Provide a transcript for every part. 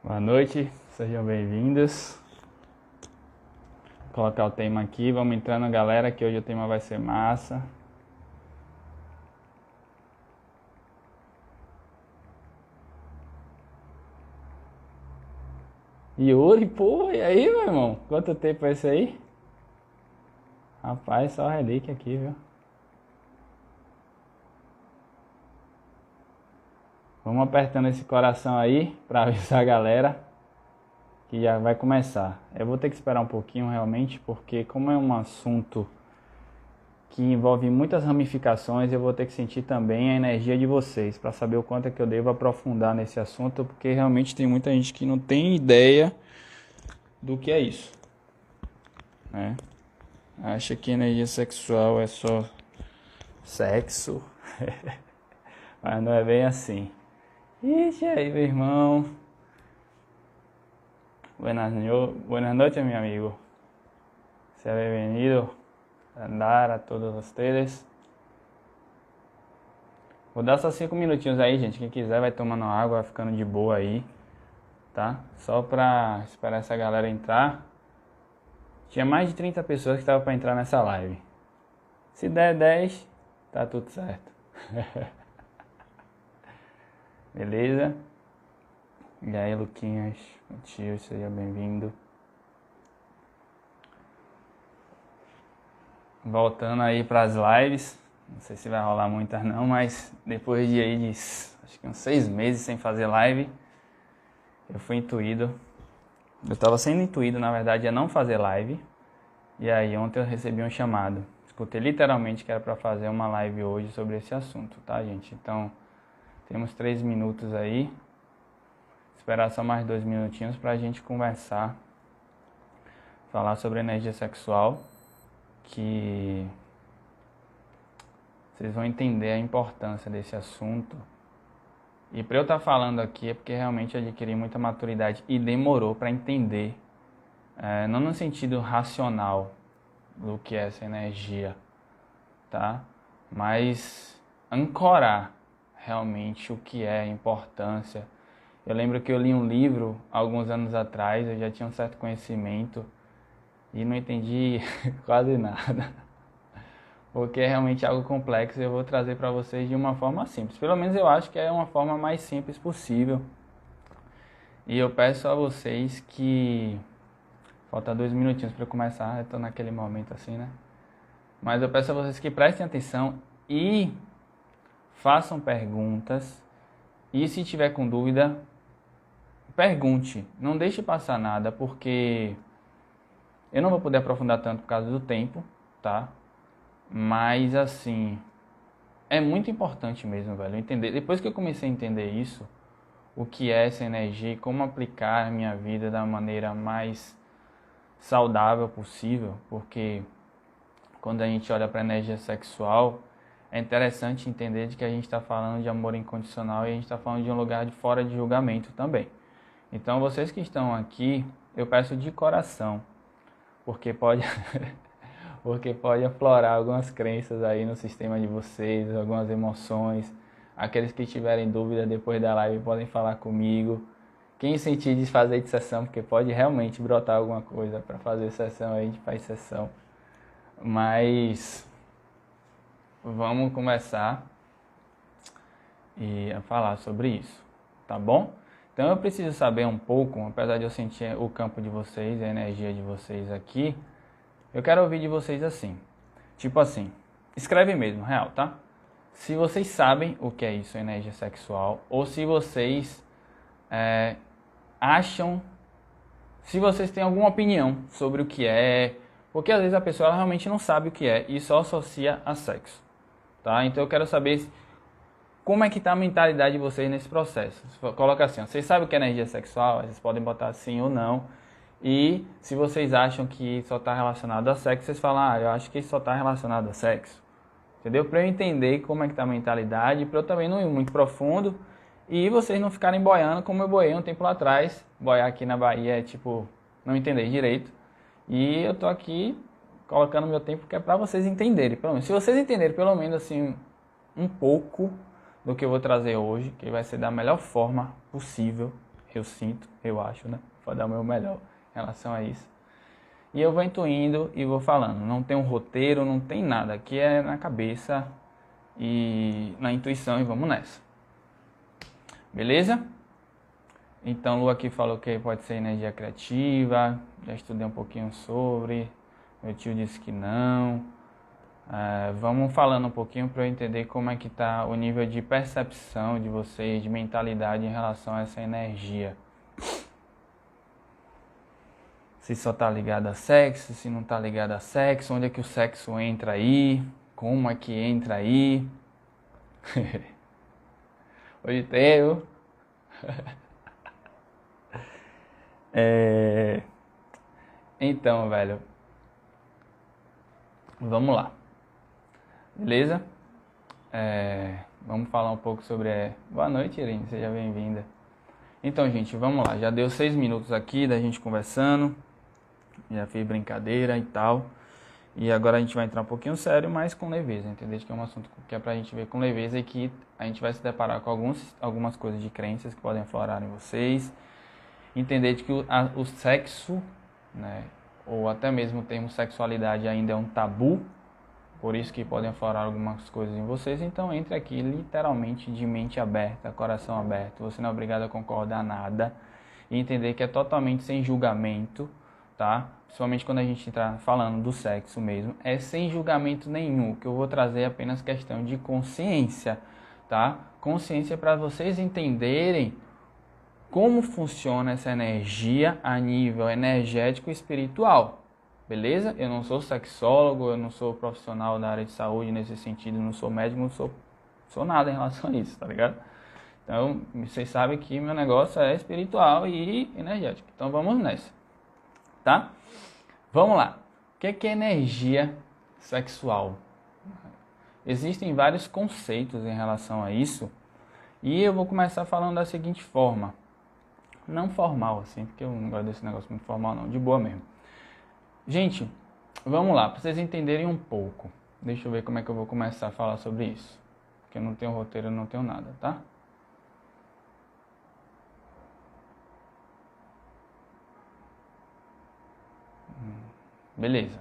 Boa noite, sejam bem-vindos. Vou colocar o tema aqui, vamos entrando, galera, que hoje o tema vai ser massa. Yuri, pô, e aí, meu irmão? Quanto tempo é esse aí? Rapaz, só relíquia aqui, viu? Vamos apertando esse coração aí pra avisar a galera que já vai começar. Eu vou ter que esperar um pouquinho realmente, porque como é um assunto que envolve muitas ramificações, eu vou ter que sentir também a energia de vocês para saber o quanto é que eu devo aprofundar nesse assunto, porque realmente tem muita gente que não tem ideia do que é isso, né? Acha que energia sexual é só sexo, mas não é bem assim. Ixi, aí, meu irmão. Buenas noches, mi amigo. Seja bem-vindo a todos ustedes. Vou dar só 5 minutinhos aí, gente. Quem quiser vai tomando água, vai ficando de boa aí, tá? Só pra esperar essa galera entrar. Tinha mais de 30 pessoas que estavam pra entrar nessa live. Se der 10, tá tudo certo. Beleza? E aí, Luquinhas, meu tio, seja bem-vindo. Voltando aí pras lives. Não sei se vai rolar muitas não, mas depois de aí de acho que uns 6 meses sem fazer live, eu fui intuído. Eu estava sendo intuído, na verdade, a não fazer live. E aí ontem eu recebi um chamado. Escutei literalmente que era para fazer uma live hoje sobre esse assunto, tá, gente? Então, temos 3 minutos aí. Esperar só mais 2 minutinhos para a gente conversar. Falar sobre energia sexual, que vocês vão entender a importância desse assunto. E para eu estar falando aqui é porque realmente adquiri muita maturidade e demorou para entender, não no sentido racional do que é essa energia, tá? Mas ancorar realmente o que é a importância. Eu lembro que eu li um livro alguns anos atrás, eu já tinha um certo conhecimento e não entendi quase nada. Porque é realmente algo complexo e eu vou trazer para vocês de uma forma simples. Pelo menos eu acho que é uma forma mais simples possível. E eu peço a vocês que... Falta 2 minutinhos para eu começar, eu estou naquele momento assim, né? Mas eu peço a vocês que prestem atenção e façam perguntas. E se tiver com dúvida, pergunte. Não deixe passar nada, porque eu não vou poder aprofundar tanto por causa do tempo, tá? Mas assim, é muito importante mesmo, velho, entender. Depois que eu comecei a entender isso, o que é essa energia e como aplicar a minha vida da maneira mais saudável possível, porque quando a gente olha para a energia sexual, é interessante entender de que a gente está falando de amor incondicional e a gente está falando de um lugar de fora de julgamento também. Então, vocês que estão aqui, eu peço de coração, porque pode aflorar algumas crenças aí no sistema de vocês, algumas emoções. Aqueles que tiverem dúvida depois da live podem falar comigo. Quem sentir de fazer de sessão, porque pode realmente brotar alguma coisa para fazer sessão aí, a gente faz sessão. Mas vamos começar a falar sobre isso, tá bom? Então eu preciso saber um pouco, apesar de eu sentir o campo de vocês, a energia de vocês aqui, eu quero ouvir de vocês assim, tipo assim, escreve mesmo, real, tá? Se vocês sabem o que é isso, energia sexual, ou se vocês acham, se vocês têm alguma opinião sobre o que é, porque às vezes a pessoa ela realmente não sabe o que é e só associa a sexo, tá? Então eu quero saber como é que está a mentalidade de vocês nesse processo. Coloca assim, ó, vocês sabem o que é energia sexual, vocês podem botar sim ou não. E se vocês acham que só está relacionado a sexo, vocês falam, eu acho que só está relacionado a sexo. Entendeu? Para eu entender como é que está a mentalidade, para eu também não ir muito profundo e vocês não ficarem boiando como eu boiei um tempo lá atrás. Boiar aqui na Bahia é tipo, não entender direito. E eu tô aqui colocando meu tempo que é para vocês entenderem. Pelo menos, se vocês entenderem pelo menos assim um pouco do que eu vou trazer hoje, que vai ser da melhor forma possível, eu sinto, eu acho, né? Vou dar o meu melhor em relação a isso. E eu vou intuindo e vou falando. Não tem um roteiro, não tem nada. Aqui é na cabeça e na intuição e vamos nessa. Beleza? Então, Lu aqui falou que pode ser energia criativa. Já estudei um pouquinho sobre. Meu tio disse que não. Vamos falando um pouquinho para eu entender como é que está o nível de percepção de vocês, de mentalidade em relação a essa energia. Se só está ligado a sexo, se não está ligado a sexo, onde é que o sexo entra aí, como é que entra aí. Hoje tenho. Então, velho, vamos lá. Beleza? Vamos falar um pouco sobre... Boa noite, Irene, seja bem-vinda. Então, gente, vamos lá. Já deu 6 minutos aqui da gente conversando. Já fiz brincadeira e tal. E agora a gente vai entrar um pouquinho sério, mas com leveza, entendeu? Que é um assunto que é pra gente ver com leveza e que a gente vai se deparar com algumas coisas de crenças que podem aflorar em vocês. Entender de que o sexo, né, ou até mesmo o termo sexualidade ainda é um tabu. Por isso que podem aflorar algumas coisas em vocês. Então entre aqui literalmente de mente aberta, coração aberto. Você não é obrigado a concordar nada. E entender que é totalmente sem julgamento, tá? Principalmente quando a gente está falando do sexo mesmo. É sem julgamento nenhum. O que eu vou trazer é apenas questão de consciência, tá? Consciência para vocês entenderem como funciona essa energia a nível energético e espiritual. Beleza? Eu não sou sexólogo, eu não sou profissional da área de saúde nesse sentido, não sou médico, não sou nada em relação a isso, tá ligado? Então, vocês sabem que meu negócio é espiritual e energético. Então, vamos nessa, tá? Vamos lá. O que é energia sexual? Existem vários conceitos em relação a isso e eu vou começar falando da seguinte forma. Não formal, assim, porque eu não gosto desse negócio muito formal, não. De boa mesmo. Gente, vamos lá, para vocês entenderem um pouco. Deixa eu ver como é que eu vou começar a falar sobre isso. Porque eu não tenho roteiro, eu não tenho nada, tá? Beleza.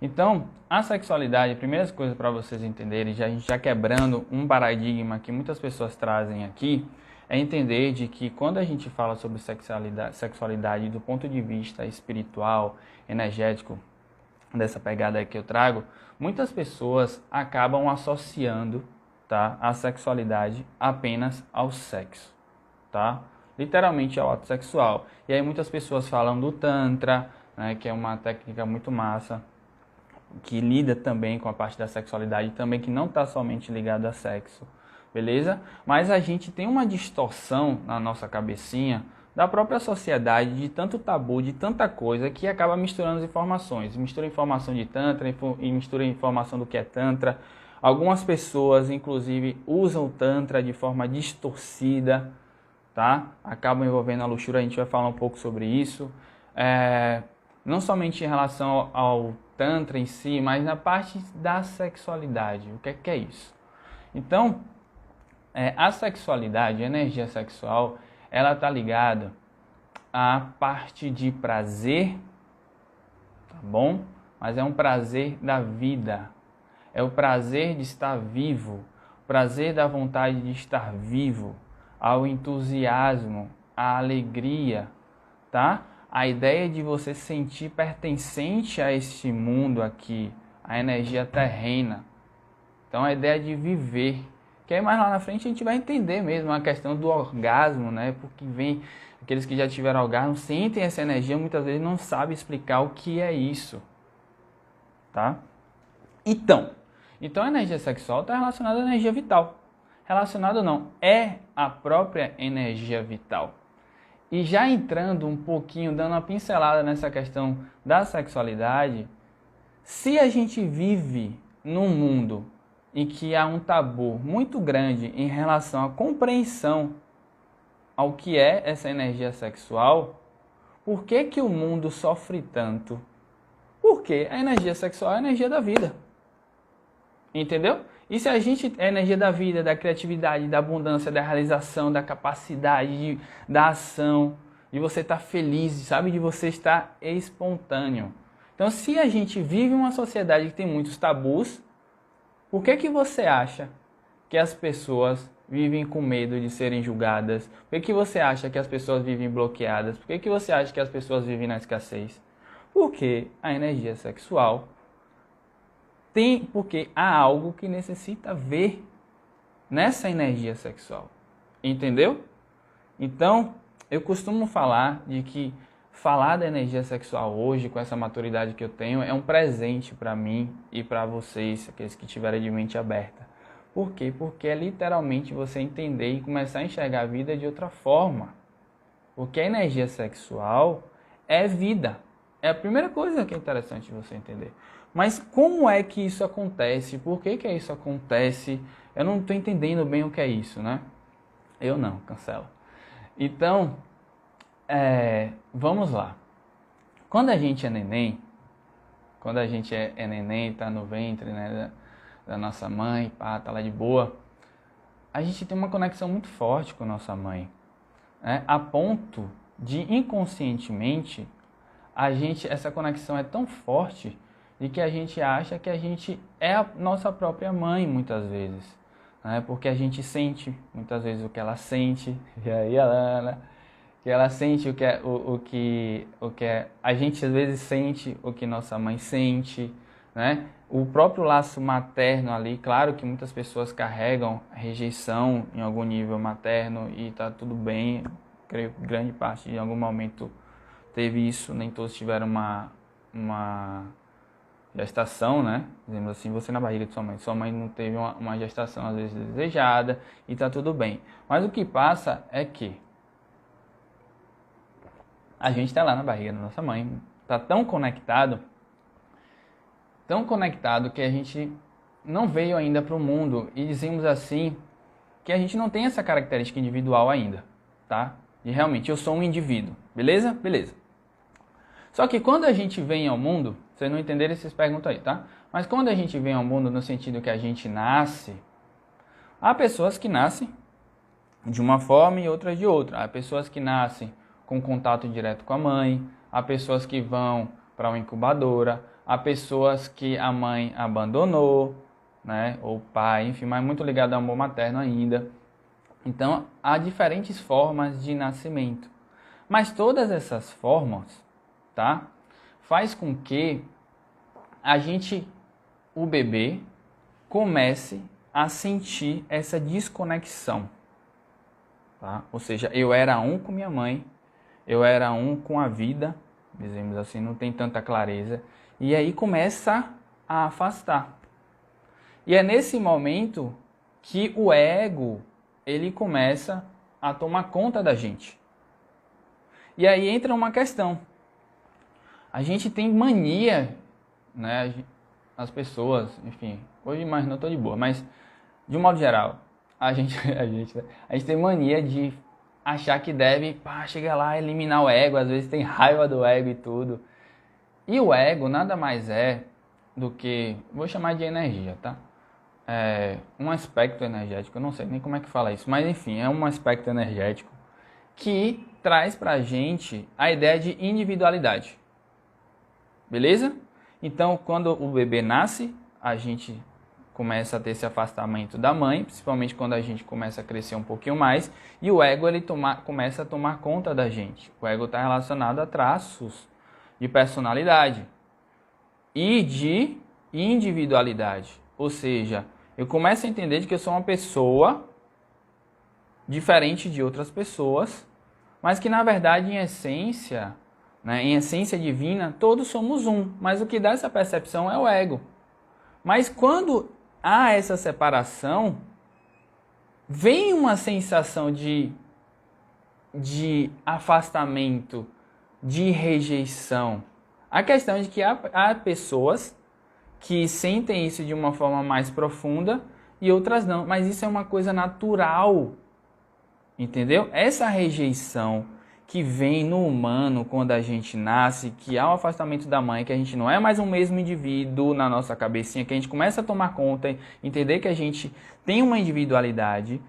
Então, a sexualidade, primeiras coisas para vocês entenderem, a gente já quebrando um paradigma que muitas pessoas trazem aqui, é entender de que quando a gente fala sobre sexualidade do ponto de vista espiritual, energético, dessa pegada aí que eu trago, muitas pessoas acabam associando, tá, a sexualidade apenas ao sexo, tá? Literalmente ao ato sexual. E aí muitas pessoas falam do Tantra, né, que é uma técnica muito massa, que lida também com a parte da sexualidade, também que não está somente ligada a sexo. Beleza? Mas a gente tem uma distorção na nossa cabecinha da própria sociedade, de tanto tabu, de tanta coisa, que acaba misturando as informações. Mistura informação de Tantra e mistura informação do que é Tantra. Algumas pessoas, inclusive, usam o Tantra de forma distorcida, tá? Acabam envolvendo a luxúria, a gente vai falar um pouco sobre isso. Não somente em relação ao Tantra em si, mas na parte da sexualidade. O que é isso? Então, a sexualidade, a energia sexual, ela está ligada à parte de prazer, tá bom? Mas é um prazer da vida, é o prazer de estar vivo, o prazer da vontade de estar vivo, ao entusiasmo, à alegria, tá? A ideia de você sentir pertencente a este mundo aqui, a energia terrena. Então, a ideia de viver. Que aí mais lá na frente a gente vai entender mesmo a questão do orgasmo, né? Porque vem aqueles que já tiveram orgasmo, sentem essa energia, muitas vezes não sabem explicar o que é isso, tá? Então a energia sexual está relacionada à energia vital. Relacionada não, é a própria energia vital. E já entrando um pouquinho, dando uma pincelada nessa questão da sexualidade, se a gente vive num mundo em que há um tabu muito grande em relação à compreensão ao que é essa energia sexual, por que que o mundo sofre tanto? Porque a energia sexual é a energia da vida. Entendeu? E se a gente é a energia da vida, da criatividade, da abundância, da realização, da capacidade, da ação, de você estar feliz, sabe? De você estar espontâneo. Então, se a gente vive uma sociedade que tem muitos tabus, por que você acha que as pessoas vivem com medo de serem julgadas? Por que você acha que as pessoas vivem bloqueadas? Por que você acha que as pessoas vivem na escassez? Porque a energia sexual porque há algo que necessita ver nessa energia sexual. Entendeu? Então, eu costumo falar de que falar da energia sexual hoje, com essa maturidade que eu tenho, é um presente para mim e para vocês, aqueles que tiverem de mente aberta. Por quê? Porque é literalmente você entender e começar a enxergar a vida de outra forma. Porque a energia sexual é vida. É a primeira coisa que é interessante você entender. Mas como é que isso acontece? Por que isso acontece? Eu não estou entendendo bem o que é isso, né? Eu não, cancela. Então, vamos lá. Quando a gente é neném, está no ventre, né, da nossa mãe, pá, tá lá de boa, a gente tem uma conexão muito forte com a nossa mãe, né, a ponto de inconscientemente essa conexão é tão forte de que a gente acha que a gente é a nossa própria mãe muitas vezes, né, porque a gente sente muitas vezes o que ela sente, e aí que ela sente a gente às vezes sente o que nossa mãe sente, né? O próprio laço materno ali, claro que muitas pessoas carregam rejeição em algum nível materno e tá tudo bem, creio que grande parte em algum momento teve isso, nem todos tiveram uma gestação, né? Dizemos assim, você na barriga de sua mãe não teve uma gestação às vezes desejada e tá tudo bem. Mas o que passa é que a gente está lá na barriga da nossa mãe, está tão conectado que a gente não veio ainda para o mundo e dizemos assim que a gente não tem essa característica individual ainda, tá? E realmente eu sou um indivíduo, beleza? Beleza. Só que quando a gente vem ao mundo, vocês não entenderem, vocês perguntam aí, tá? Mas quando a gente vem ao mundo no sentido que a gente nasce, há pessoas que nascem de uma forma e outras de outra. Há pessoas que nascem com contato direto com a mãe, há pessoas que vão para uma incubadora, há pessoas que a mãe abandonou, né, ou o pai, enfim, mas muito ligado ao amor materno ainda. Então, há diferentes formas de nascimento. Mas todas essas formas, tá, faz com que o bebê, comece a sentir essa desconexão, tá? Ou seja, eu era um com minha mãe, eu era um com a vida, dizemos assim, não tem tanta clareza, e aí começa a afastar. E é nesse momento que o ego, ele começa a tomar conta da gente. E aí entra uma questão. A gente tem mania, né, as pessoas, enfim, hoje mais não estou de boa, mas de um modo geral, a gente tem mania de achar que deve, chegar lá, eliminar o ego, às vezes tem raiva do ego e tudo. E o ego nada mais é do que, vou chamar de energia, tá? Um aspecto energético, eu não sei nem como é que fala isso, mas enfim, é um aspecto energético que traz pra gente a ideia de individualidade. Beleza? Então, quando o bebê nasce, a gente começa a ter esse afastamento da mãe, principalmente quando a gente começa a crescer um pouquinho mais, e o ego começa a tomar conta da gente. O ego está relacionado a traços de personalidade e de individualidade. Ou seja, eu começo a entender de que eu sou uma pessoa diferente de outras pessoas, mas que na verdade, em essência, né, em essência divina, todos somos um. Mas o que dá essa percepção é o ego. Mas quando há essa separação, vem uma sensação de afastamento, de rejeição. A questão é de que há pessoas que sentem isso de uma forma mais profunda e outras não. Mas isso é uma coisa natural, entendeu? Essa rejeição que vem no humano quando a gente nasce, que há o afastamento da mãe, que a gente não é mais o mesmo indivíduo na nossa cabecinha, que a gente começa a tomar conta, entender que a gente tem uma individualidade,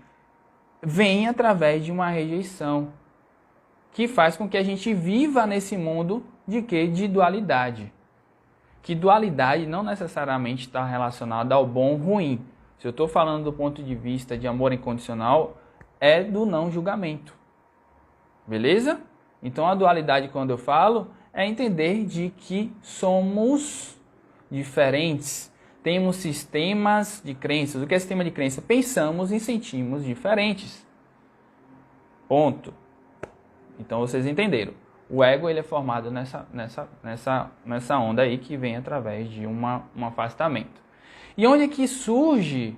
vem através de uma rejeição, que faz com que a gente viva nesse mundo de quê? De dualidade. Que dualidade não necessariamente está relacionada ao bom ou ruim. Se eu estou falando do ponto de vista de amor incondicional, é do não julgamento. Beleza? Então a dualidade, quando eu falo, é entender de que somos diferentes. Temos sistemas de crenças. O que é sistema de crença? Pensamos e sentimos diferentes. Ponto. Então vocês entenderam. O ego ele é formado nessa onda aí que vem através de um afastamento. E onde é que surge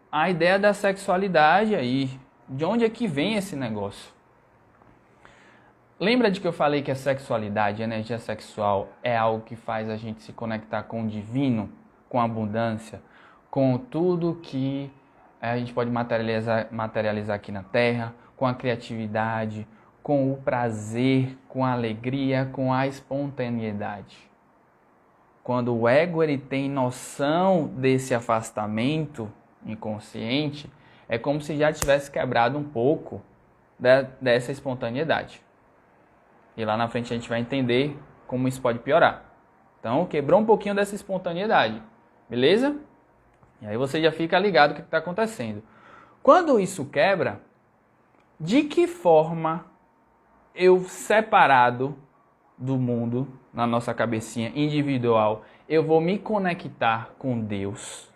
a ideia da sexualidade aí? De onde é que vem esse negócio? Lembra de que eu falei que a sexualidade, a energia sexual, é algo que faz a gente se conectar com o divino, com a abundância, com tudo que a gente pode materializar aqui na Terra, com a criatividade, com o prazer, com a alegria, com a espontaneidade. Quando o ego ele tem noção desse afastamento inconsciente, é como se já tivesse quebrado um pouco dessa espontaneidade. E lá na frente a gente vai entender como isso pode piorar. Então, quebrou um pouquinho dessa espontaneidade, beleza? E aí você já fica ligado o que está acontecendo. Quando isso quebra, de que forma eu, separado do mundo, na nossa cabecinha individual, eu vou me conectar com Deus,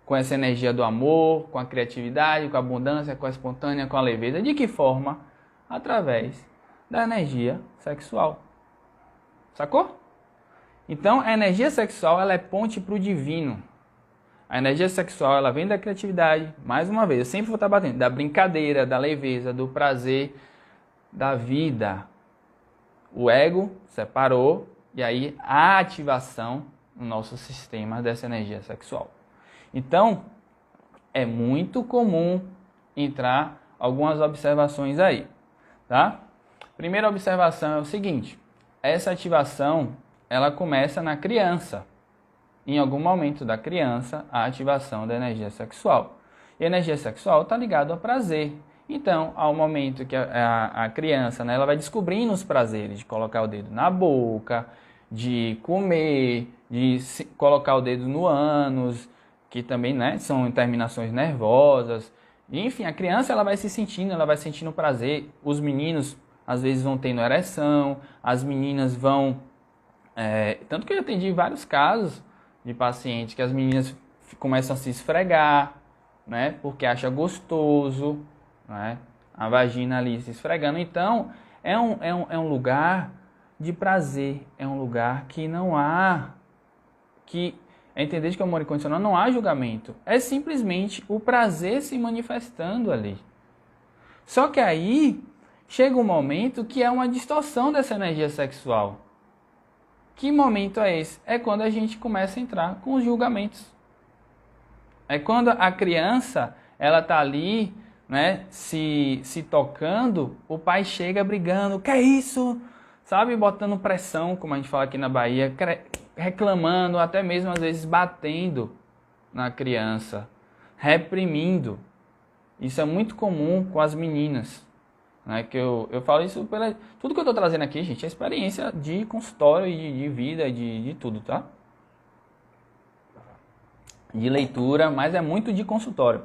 com essa energia do amor, com a criatividade, com a abundância, com a espontânea, com a leveza? De que forma? Através da energia sexual. Sacou? Então, a energia sexual ela é ponte para o divino. A energia sexual ela vem da criatividade, mais uma vez, eu sempre vou estar batendo, da brincadeira, da leveza, do prazer, da vida. O ego separou e aí a ativação no nosso sistema dessa energia sexual. Então, é muito comum entrar algumas observações aí, tá? Primeira observação é o seguinte: essa ativação ela começa na criança. Em algum momento da criança, a ativação da energia sexual. E a energia sexual está ligada ao prazer. Então, ao momento que a criança, né, ela vai descobrindo os prazeres de colocar o dedo na boca, de comer, de colocar o dedo no ânus, que também, né, são terminações nervosas. Enfim, a criança ela vai sentindo prazer. Os meninos às vezes vão tendo ereção, as meninas vão... tanto que eu atendi vários casos de pacientes que as meninas começam a se esfregar, né, porque acha gostoso, né, a vagina ali se esfregando. Então, é um lugar de prazer, é um lugar que não há... entender que o amor incondicional não há julgamento, é simplesmente o prazer se manifestando ali. Só que aí chega um momento que é uma distorção dessa energia sexual. Que momento é esse? É quando a gente começa a entrar com os julgamentos. É quando a criança ela está ali, né, se tocando, o pai chega brigando, que é isso? Sabe, botando pressão, como a gente fala aqui na Bahia, reclamando, até mesmo às vezes batendo na criança, reprimindo. Isso é muito comum com as meninas, né? Que eu falo isso tudo que eu estou trazendo aqui, gente, é experiência de consultório e de vida, de tudo, tá? De leitura, mas é muito de consultório.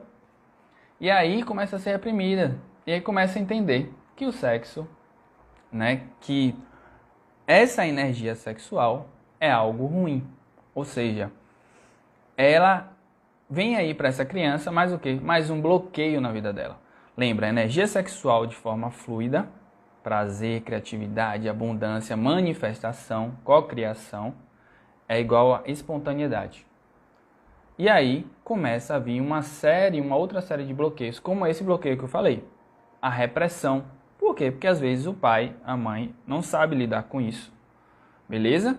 E aí começa a ser reprimida, e aí começa a entender que o sexo, né, que essa energia sexual é algo ruim. Ou seja, ela vem aí para essa criança mais o quê? Mais um bloqueio na vida dela. Lembra, energia sexual de forma fluida, prazer, criatividade, abundância, manifestação, cocriação, é igual a espontaneidade. E aí começa a vir uma outra série de bloqueios, como esse bloqueio que eu falei, a repressão. Por quê? Porque às vezes o pai, a mãe, não sabe lidar com isso, beleza?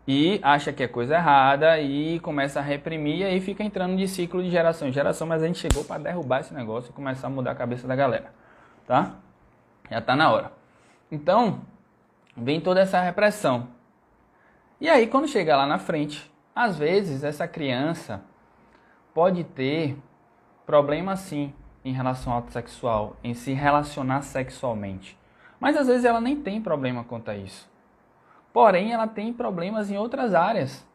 E acha que é coisa errada e começa a reprimir e aí fica entrando de ciclo de geração em geração, mas a gente chegou para derrubar esse negócio e começar a mudar a cabeça da galera, tá? Já tá na hora. Então, vem toda essa repressão. E aí, quando chega lá na frente, às vezes essa criança pode ter problema sim em relação ao ato sexual, em se relacionar sexualmente. Mas às vezes ela nem tem problema quanto a isso. Porém, ela tem problemas em outras áreas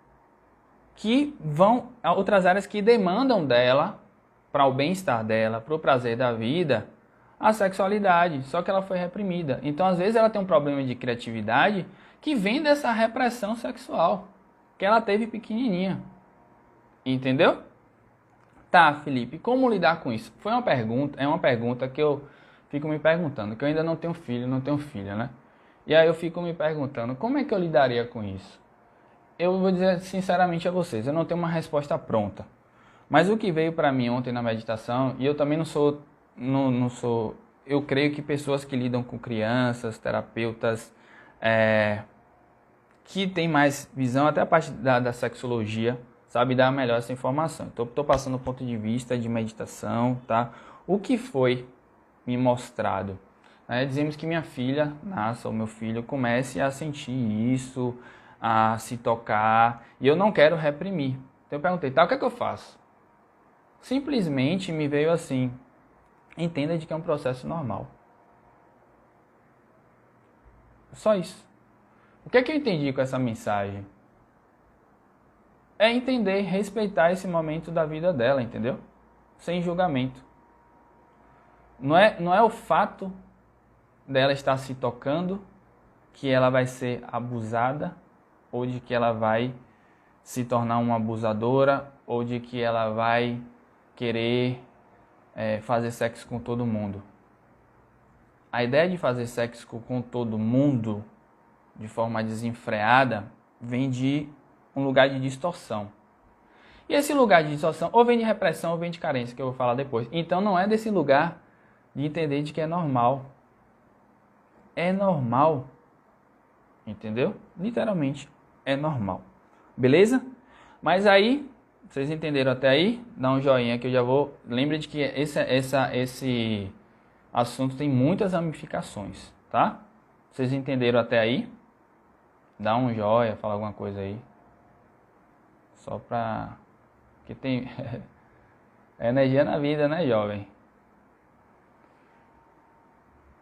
que demandam dela, para o bem-estar dela, para o prazer da vida, a sexualidade, só que ela foi reprimida. Então, às vezes ela tem um problema de criatividade que vem dessa repressão sexual que ela teve pequenininha. Entendeu? Tá, Felipe, como lidar com isso? É uma pergunta que eu fico me perguntando, que eu ainda não tenho filho, não tenho filha, né? E aí eu fico me perguntando, como é que eu lidaria com isso? Eu vou dizer sinceramente a vocês, eu não tenho uma resposta pronta. Mas o que veio para mim ontem na meditação, e eu também não sou, eu creio que pessoas que lidam com crianças, terapeutas, que têm mais visão, até a parte da sexologia, sabe dar melhor essa informação. Então, estou passando o ponto de vista de meditação, tá? O que foi me mostrado? Dizemos que minha filha nasça, ou meu filho comece a sentir isso, a se tocar, e eu não quero reprimir. Então eu perguntei, tá, o que é que eu faço? Simplesmente me veio assim, entenda de que é um processo normal. Só isso. O que é que eu entendi com essa mensagem? É entender, respeitar esse momento da vida dela, entendeu? Sem julgamento. Não é o fato dela estar se tocando que ela vai ser abusada, ou de que ela vai se tornar uma abusadora, ou de que ela vai querer fazer sexo com todo mundo. A ideia de fazer sexo com todo mundo de forma desenfreada vem de um lugar de distorção. E esse lugar de distorção ou vem de repressão ou vem de carência, que eu vou falar depois. Então não é desse lugar de entender de que é normal. É normal. Entendeu? Literalmente é normal. Beleza? Mas aí, vocês entenderam até aí? Dá um joinha que eu já vou... Lembre de que esse assunto tem muitas ramificações, tá? Vocês entenderam até aí? Dá um joia, fala alguma coisa aí. Só pra... que tem... é energia na vida, né, jovem?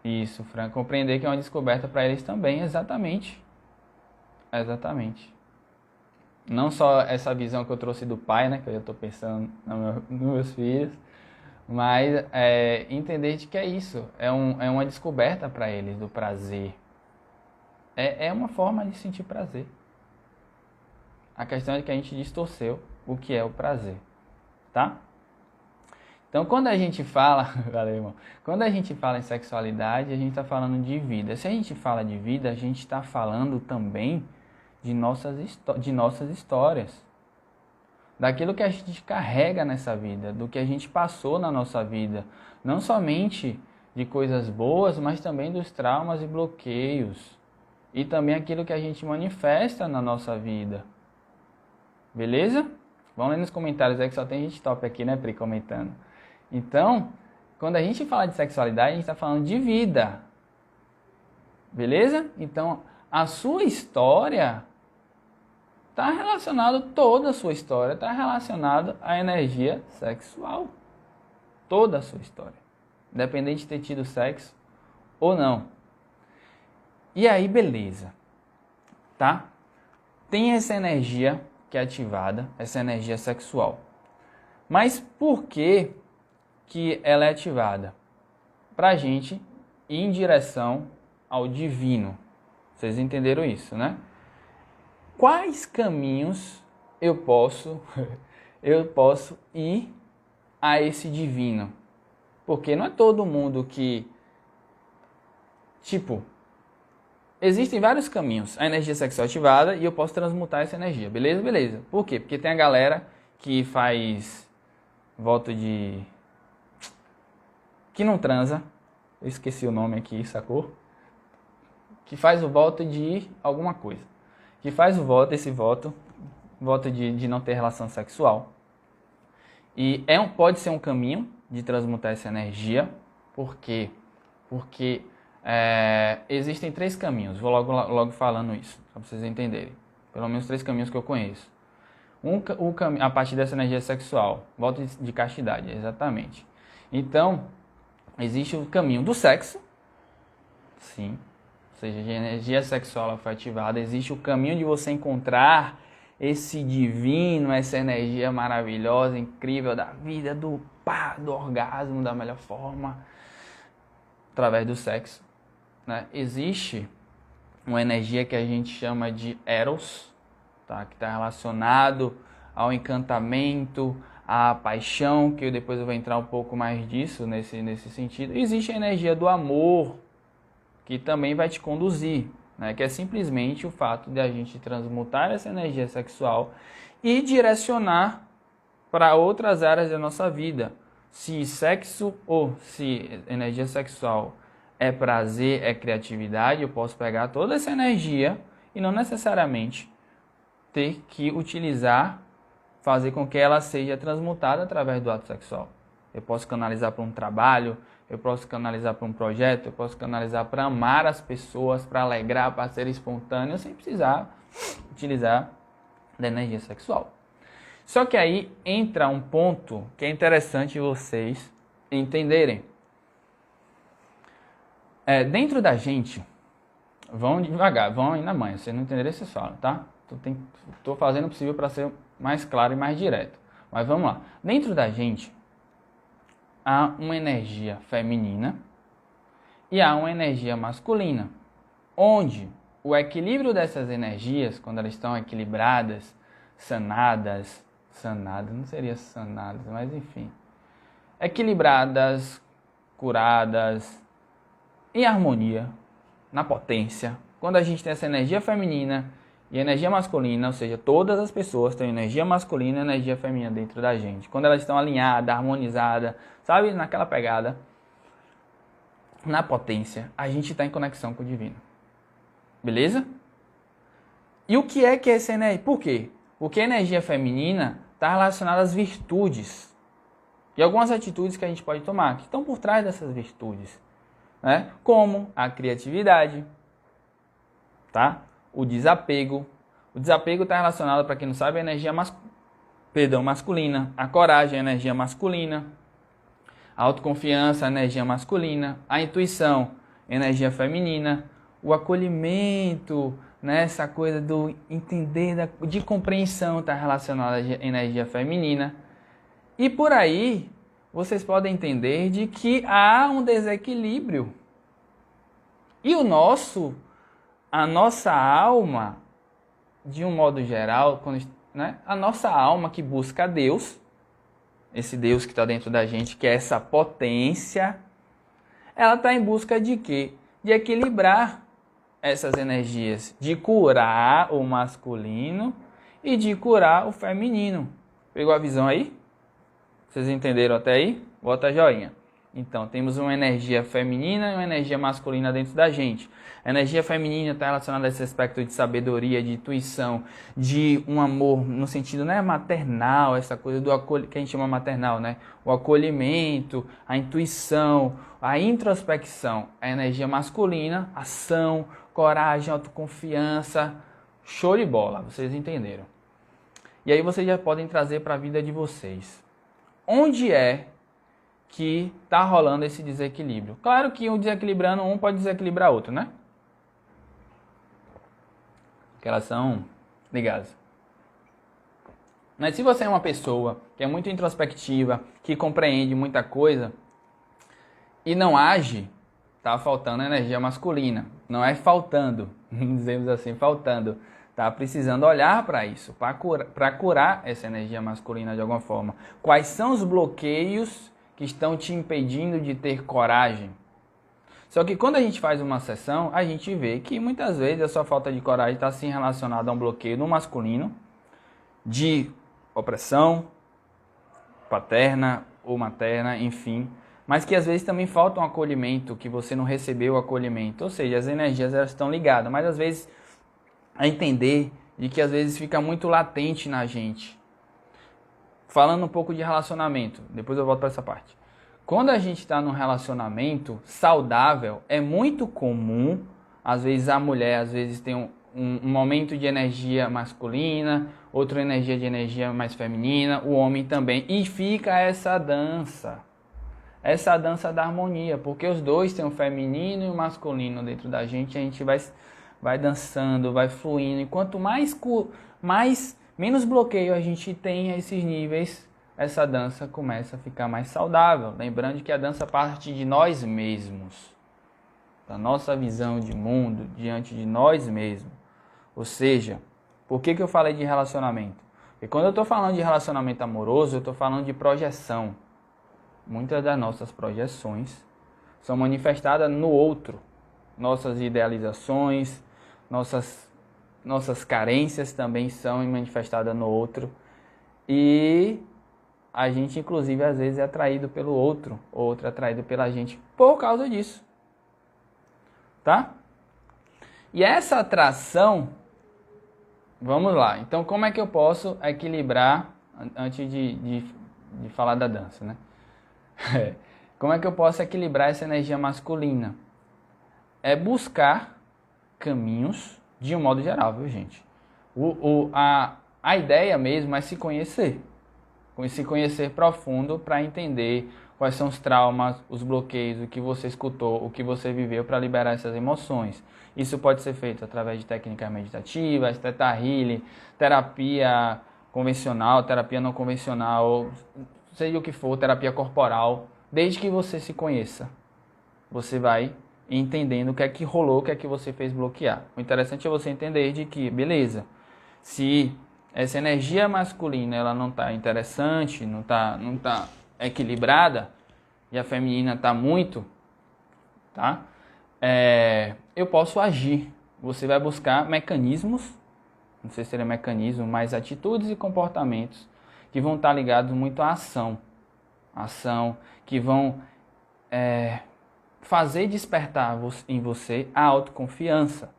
Isso, Franco. Compreender que é uma descoberta para eles também, exatamente. Exatamente. Não só essa visão que eu trouxe do pai, né, que eu já estou pensando nos meus filhos, mas entender de que é isso. É uma descoberta para eles do prazer. É uma forma de sentir prazer. A questão é que a gente distorceu o que é o prazer, tá? Então, quando a gente fala, valeu, irmão. Quando a gente fala em sexualidade, a gente está falando de vida. Se a gente fala de vida, a gente está falando também de nossas histórias. Daquilo que a gente carrega nessa vida, do que a gente passou na nossa vida. Não somente de coisas boas, mas também dos traumas e bloqueios. E também aquilo que a gente manifesta na nossa vida. Beleza? Vamos ler nos comentários aí que só tem gente top aqui, né, Pri, comentando. Então, quando a gente fala de sexualidade, a gente está falando de vida. Beleza? Então, a sua história está relacionada, toda a sua história está relacionada à energia sexual. Toda a sua história. Independente de ter tido sexo ou não. E aí, beleza. Tá? Tem essa energia que é ativada, essa energia sexual. Mas por que ela é ativada? Para a gente ir em direção ao divino. Vocês entenderam isso, né? Quais caminhos eu posso ir a esse divino? Porque não é todo mundo que... existem vários caminhos. A energia sexual ativada e eu posso transmutar essa energia. Beleza? Beleza. Por quê? Porque tem a galera que faz voto de... que não transa. Eu esqueci o nome aqui, sacou? Que faz o voto de alguma coisa. Que faz esse voto de não ter relação sexual. E pode ser um caminho de transmutar essa energia. Por quê? Porque Existem 3 caminhos, vou logo falando isso, para vocês entenderem. Pelo menos 3 caminhos que eu conheço. A partir dessa energia sexual, volta de castidade, exatamente. Então, existe o caminho do sexo, sim, ou seja, a energia sexual foi ativada, existe o caminho de você encontrar esse divino, essa energia maravilhosa, incrível da vida, do orgasmo da melhor forma, através do sexo, né? Existe uma energia que a gente chama de Eros, tá? Que está relacionado ao encantamento, à paixão, que depois eu vou entrar um pouco mais disso nesse sentido. Existe a energia do amor, que também vai te conduzir, né? Que é simplesmente o fato de a gente transmutar essa energia sexual e direcionar para outras áreas da nossa vida. Se sexo ou se energia sexual é prazer, é criatividade, eu posso pegar toda essa energia e não necessariamente ter que utilizar, fazer com que ela seja transmutada através do ato sexual. Eu posso canalizar para um trabalho, eu posso canalizar para um projeto, eu posso canalizar para amar as pessoas, para alegrar, para ser espontâneo, sem precisar utilizar da energia sexual. Só que aí entra um ponto que é interessante vocês entenderem. Dentro da gente, vão devagar, vão aí na manhã, vocês não entenderem, vocês falam, tá? Estou fazendo o possível para ser mais claro e mais direto. Mas vamos lá. Dentro da gente, há uma energia feminina e há uma energia masculina, onde o equilíbrio dessas energias, quando elas estão equilibradas, sanadas, não seria sanadas, mas enfim, equilibradas, curadas, em harmonia, na potência, quando a gente tem essa energia feminina e energia masculina, ou seja, todas as pessoas têm energia masculina e energia feminina dentro da gente. Quando elas estão alinhadas, harmonizadas, sabe, naquela pegada, na potência, a gente está em conexão com o divino. Beleza? E o que é essa energia? Por quê? Porque a energia feminina está relacionada às virtudes e algumas atitudes que a gente pode tomar, que estão por trás dessas virtudes, né? Como a criatividade, tá? O desapego. O desapego está relacionado, para quem não sabe, à energia masculina. A coragem é a energia masculina. A autoconfiança é a energia masculina. A intuição, energia feminina. O acolhimento, né? Essa coisa do entender, de compreensão, está relacionada à energia feminina. E por aí, vocês podem entender de que há um desequilíbrio. E a nossa alma, de um modo geral, né, a nossa alma que busca Deus, esse Deus que está dentro da gente, que é essa potência, ela está em busca de quê? De equilibrar essas energias, de curar o masculino e de curar o feminino. Pegou a visão aí? Vocês entenderam até aí? Bota joinha. Então, temos uma energia feminina e uma energia masculina dentro da gente. A energia feminina está relacionada a esse aspecto de sabedoria, de intuição, de um amor no sentido, né, maternal, essa coisa do que a gente chama maternal, né? O acolhimento, a intuição, a introspecção. A energia masculina, ação, coragem, autoconfiança. Show de bola, vocês entenderam. E aí vocês já podem trazer para a vida de vocês. Onde é que está rolando esse desequilíbrio? Claro que um desequilibrando, um pode desequilibrar outro, né? Que elas são ligadas. Mas se você é uma pessoa que é muito introspectiva, que compreende muita coisa e não age, tá faltando energia masculina. Não é faltando, dizemos assim, faltando. Tá precisando olhar para isso, para curar essa energia masculina de alguma forma. Quais são os bloqueios que estão te impedindo de ter coragem? Só que quando a gente faz uma sessão, a gente vê que muitas vezes a sua falta de coragem está sim relacionada a um bloqueio no masculino, de opressão, paterna ou materna, enfim. Mas que às vezes também falta um acolhimento, que você não recebeu o acolhimento. Ou seja, as energias elas estão ligadas, mas às vezes a entender de que às vezes fica muito latente na gente. Falando um pouco de relacionamento, depois eu volto para essa parte. Quando a gente está num relacionamento saudável, é muito comum, às vezes a mulher às vezes tem um momento de energia masculina, outra de energia mais feminina, o homem também. E fica essa dança da harmonia, porque os dois têm o feminino e o masculino dentro da gente, a gente vai dançando, vai fluindo. E quanto menos bloqueio a gente tem a esses níveis, essa dança começa a ficar mais saudável. Lembrando que a dança parte de nós mesmos, da nossa visão de mundo diante de nós mesmos. Ou seja, por que eu falei de relacionamento? Porque quando eu estou falando de relacionamento amoroso, eu estou falando de projeção. Muitas das nossas projeções são manifestadas no outro. Nossas idealizações, nossas carências também são manifestadas no outro. E a gente, inclusive, às vezes é atraído pelo outro, ou outro é atraído pela gente por causa disso. Tá? E essa atração, vamos lá. Então, como é que eu posso equilibrar, antes de falar da dança, né? Como é que eu posso equilibrar essa energia masculina? É buscar caminhos, de um modo geral, viu, gente? A ideia mesmo é se conhecer profundo para entender quais são os traumas, os bloqueios, o que você escutou, o que você viveu para liberar essas emoções. Isso pode ser feito através de técnicas meditativas, Theta Healing, terapia convencional, terapia não convencional, seja o que for, terapia corporal. Desde que você se conheça, você vai entendendo o que é que rolou, o que é que você fez bloquear. O interessante é você entender de que, beleza, se essa energia masculina ela não está interessante, não tá equilibrada, e a feminina está muito, tá? Eu posso agir. Você vai buscar mecanismos, não sei se seria mecanismo, mas atitudes e comportamentos que vão estar ligados muito à ação. Que vão fazer despertar em você a autoconfiança.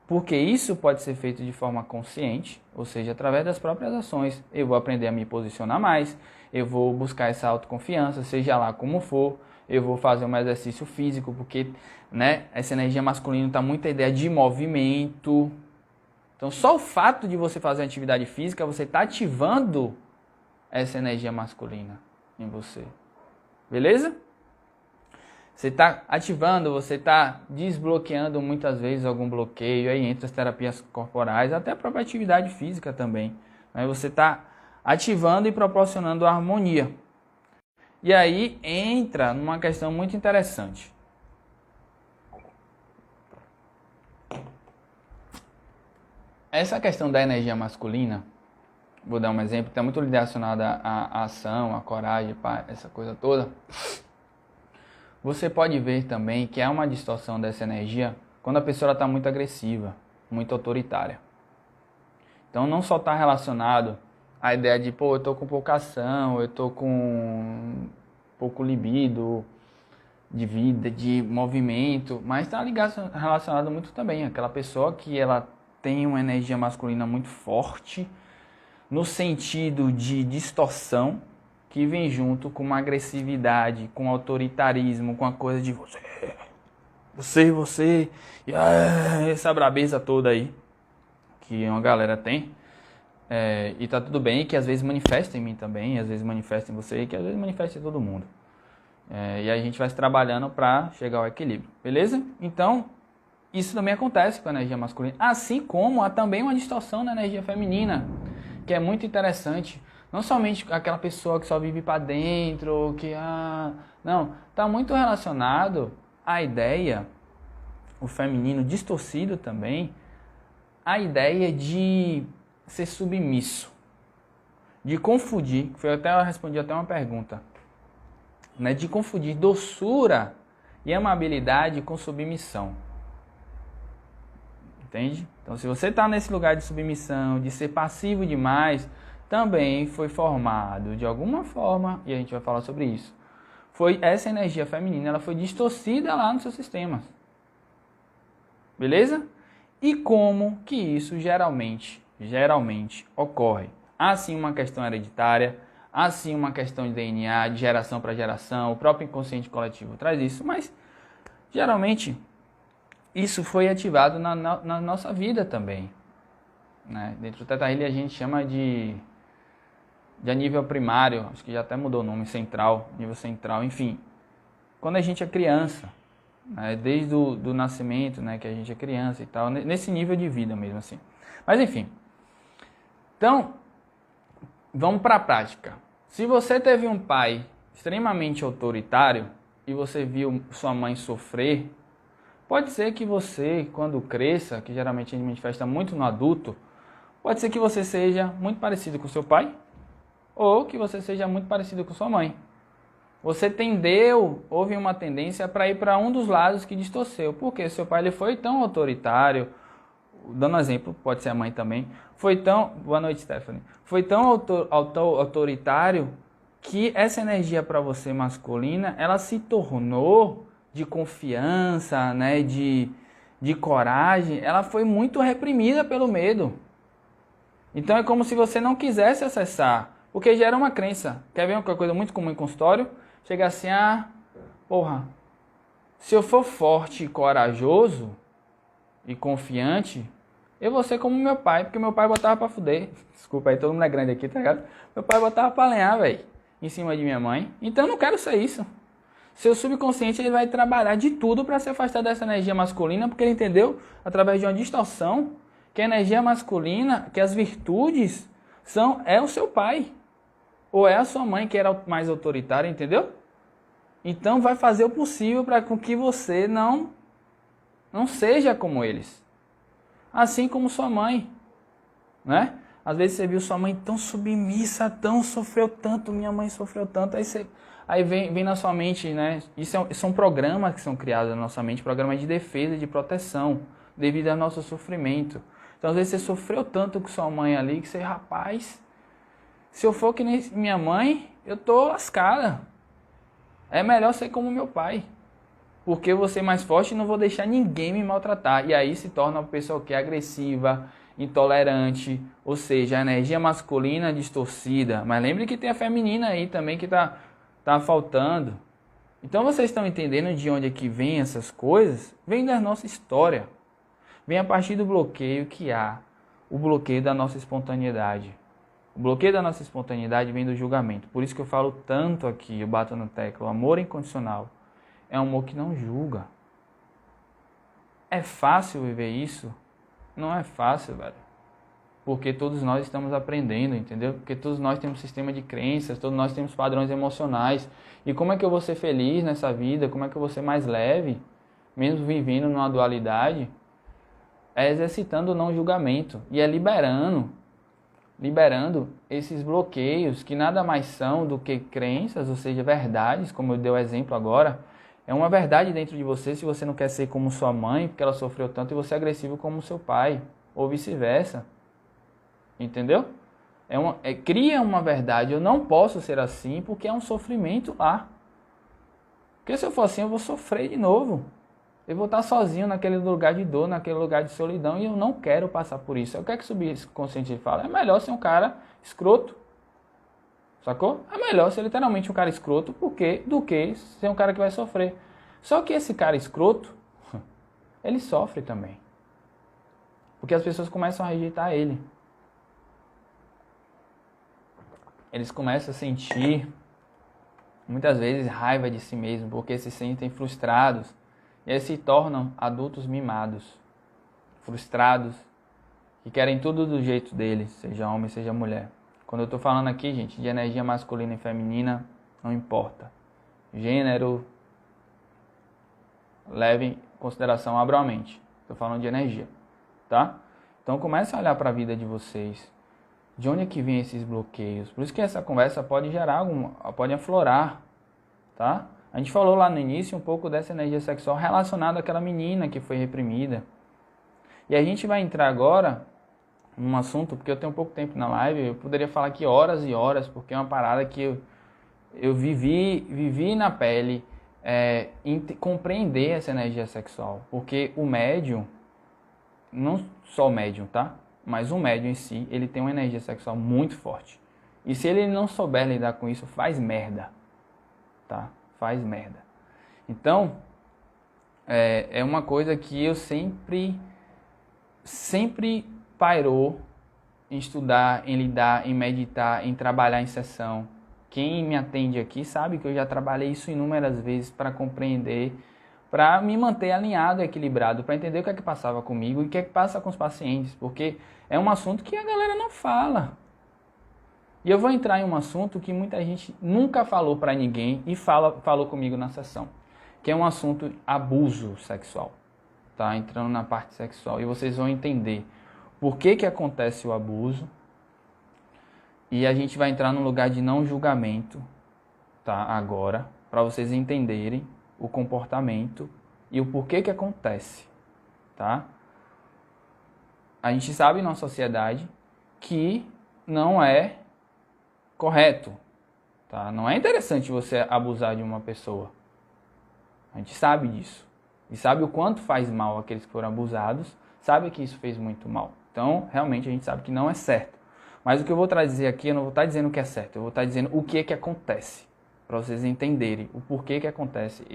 Porque isso pode ser feito de forma consciente, ou seja, através das próprias ações. Eu vou aprender a me posicionar mais, eu vou buscar essa autoconfiança, seja lá como for, eu vou fazer um exercício físico, porque né, essa energia masculina está muita ideia de movimento. Então, só o fato de você fazer atividade física, você está ativando essa energia masculina em você. Beleza? Você está ativando, você está desbloqueando muitas vezes algum bloqueio, aí entre as terapias corporais, até a própria atividade física também. Né? Você está ativando e proporcionando harmonia. E aí entra numa questão muito interessante. Essa questão da energia masculina, vou dar um exemplo, está muito relacionada à ação, à coragem, essa coisa toda. Você pode ver também que há uma distorção dessa energia quando a pessoa está muito agressiva, muito autoritária. Então não só está relacionado à ideia de, eu estou com pouca ação, eu estou com pouco libido de vida, de movimento, mas está relacionado muito também àquela pessoa que ela tem uma energia masculina muito forte, no sentido de distorção, que vem junto com uma agressividade, com autoritarismo, com a coisa de você, e essa brabeza toda aí, que uma galera tem, e tá tudo bem, que às vezes manifesta em mim também, às vezes manifesta em você, e que às vezes manifesta em todo mundo. E a gente vai se trabalhando para chegar ao equilíbrio, beleza? Então, isso também acontece com a energia masculina, assim como há também uma distorção na energia feminina, que é muito interessante. Não somente aquela pessoa que só vive para dentro, que não, está muito relacionado à ideia, o feminino distorcido também, a ideia de ser submisso, de confundir, eu respondi até uma pergunta, né, de confundir doçura e amabilidade com submissão. Entende? Então, se você está nesse lugar de submissão, de ser passivo demais, também foi formado de alguma forma, e a gente vai falar sobre isso, foi essa energia feminina, ela foi distorcida lá no seu sistema. Beleza? E como que isso geralmente ocorre? Há sim uma questão hereditária, Há sim uma questão de DNA, de geração para geração, o próprio inconsciente coletivo traz isso, mas geralmente isso foi ativado na nossa vida também. Né? Dentro do Theta Healing a gente chama de nível primário, acho que já até mudou o nome, central, nível central, enfim. Quando a gente é criança, né? Desde do nascimento, né? Que a gente é criança e tal, nesse nível de vida mesmo assim. Mas enfim, então, vamos para a prática. Se você teve um pai extremamente autoritário e você viu sua mãe sofrer, pode ser que você, quando cresça, que geralmente a gente manifesta muito no adulto, pode ser que você seja muito parecido com seu pai ou que você seja muito parecido com sua mãe. Você houve uma tendência para ir para um dos lados que distorceu. Porque seu pai ele foi tão autoritário, dando exemplo, pode ser a mãe também, boa noite, Stephanie, foi tão autoritário que essa energia para você masculina, ela se tornou de confiança, né, de coragem, ela foi muito reprimida pelo medo. Então é como se você não quisesse acessar, porque gera uma crença. Quer ver uma coisa muito comum em consultório? Chega assim, porra, se eu for forte e corajoso e confiante, eu vou ser como meu pai, porque meu pai botava pra fuder. Desculpa aí, todo mundo é grande aqui, tá ligado? Meu pai botava pra lenhar, velho, em cima de minha mãe. Então eu não quero ser isso. Seu subconsciente ele vai trabalhar de tudo para se afastar dessa energia masculina, porque ele entendeu, através de uma distorção, que a energia masculina, que as virtudes é o seu pai. Ou é a sua mãe que era mais autoritária, entendeu? Então vai fazer o possível para que você não seja como eles. Assim como sua mãe, né? Às vezes você viu sua mãe tão submissa, sofreu tanto, minha mãe sofreu tanto, aí vem na sua mente, né? São programas que são criados na nossa mente, programas de defesa e de proteção, devido ao nosso sofrimento. Então às vezes você sofreu tanto com sua mãe ali, que você, rapaz, se eu for que nem minha mãe, eu tô lascada. É melhor ser como meu pai. Porque eu vou ser mais forte e não vou deixar ninguém me maltratar. E aí se torna uma pessoa que é agressiva, intolerante, ou seja, a energia masculina distorcida. Mas lembre que tem a feminina aí também que tá faltando. Então vocês estão entendendo de onde é que vem essas coisas? Vem da nossa história. Vem a partir do bloqueio que há. O bloqueio da nossa espontaneidade. O bloqueio da nossa espontaneidade vem do julgamento. Por isso que eu falo tanto aqui, eu bato na tecla, o amor incondicional é um amor que não julga. É fácil viver isso? Não é fácil, velho. Porque todos nós estamos aprendendo, entendeu? Porque todos nós temos um sistema de crenças, todos nós temos padrões emocionais. E como é que eu vou ser feliz nessa vida? Como é que eu vou ser mais leve? Mesmo vivendo numa dualidade? É exercitando o não julgamento. E é liberando esses bloqueios que nada mais são do que crenças, ou seja, verdades, como eu dei o exemplo agora. É uma verdade dentro de você se você não quer ser como sua mãe, porque ela sofreu tanto, e você é agressivo como seu pai, ou vice-versa. Entendeu? Cria uma verdade, eu não posso ser assim porque é um sofrimento lá. Porque se eu for assim, eu vou sofrer de novo. Eu vou estar sozinho naquele lugar de dor, naquele lugar de solidão, e eu não quero passar por isso. O que é que o subconsciente fala? É melhor ser um cara escroto. Sacou? É melhor ser literalmente um cara escroto do que ser um cara que vai sofrer. Só que esse cara escroto, ele sofre também. Porque as pessoas começam a rejeitar ele. Eles começam a sentir, muitas vezes, raiva de si mesmo, porque se sentem frustrados. E aí se tornam adultos mimados, frustrados, que querem tudo do jeito deles, seja homem, seja mulher. Quando eu estou falando aqui, gente, de energia masculina e feminina, não importa. Gênero, leve em consideração, abram a mente. Estou falando de energia, tá? Então comece a olhar para a vida de vocês. De onde é que vem esses bloqueios? Por isso que essa conversa pode pode aflorar, tá? A gente falou lá no início um pouco dessa energia sexual relacionada àquela menina que foi reprimida. E a gente vai entrar agora num assunto, porque eu tenho pouco tempo na live, eu poderia falar aqui horas e horas, porque é uma parada que eu vivi na pele, compreender essa energia sexual. Porque o médium, não só o médium, tá? Mas o médium em si, ele tem uma energia sexual muito forte. E se ele não souber lidar com isso, faz merda, tá? Faz merda. Então, é uma coisa que eu sempre pairou em estudar, em lidar, em meditar, em trabalhar em sessão. Quem me atende aqui sabe que eu já trabalhei isso inúmeras vezes para compreender, para me manter alinhado, equilibrado, para entender o que é que passava comigo e o que é que passa com os pacientes, porque é um assunto que a galera não fala. E eu vou entrar em um assunto que muita gente nunca falou para ninguém e falou comigo na sessão, que é um assunto abuso sexual, tá? Entrando na parte sexual. E vocês vão entender por que acontece o abuso. E a gente vai entrar num lugar de não julgamento, tá? Agora, para vocês entenderem o comportamento e o porquê que acontece, tá? A gente sabe na sociedade que não é correto, tá? Não é interessante você abusar de uma pessoa. A gente sabe disso. E sabe o quanto faz mal aqueles que foram abusados, sabe que isso fez muito mal. Então, realmente, a gente sabe que não é certo. Mas o que eu vou trazer aqui, eu não vou estar dizendo que é certo, eu vou estar dizendo o que acontece, para vocês entenderem o porquê que acontece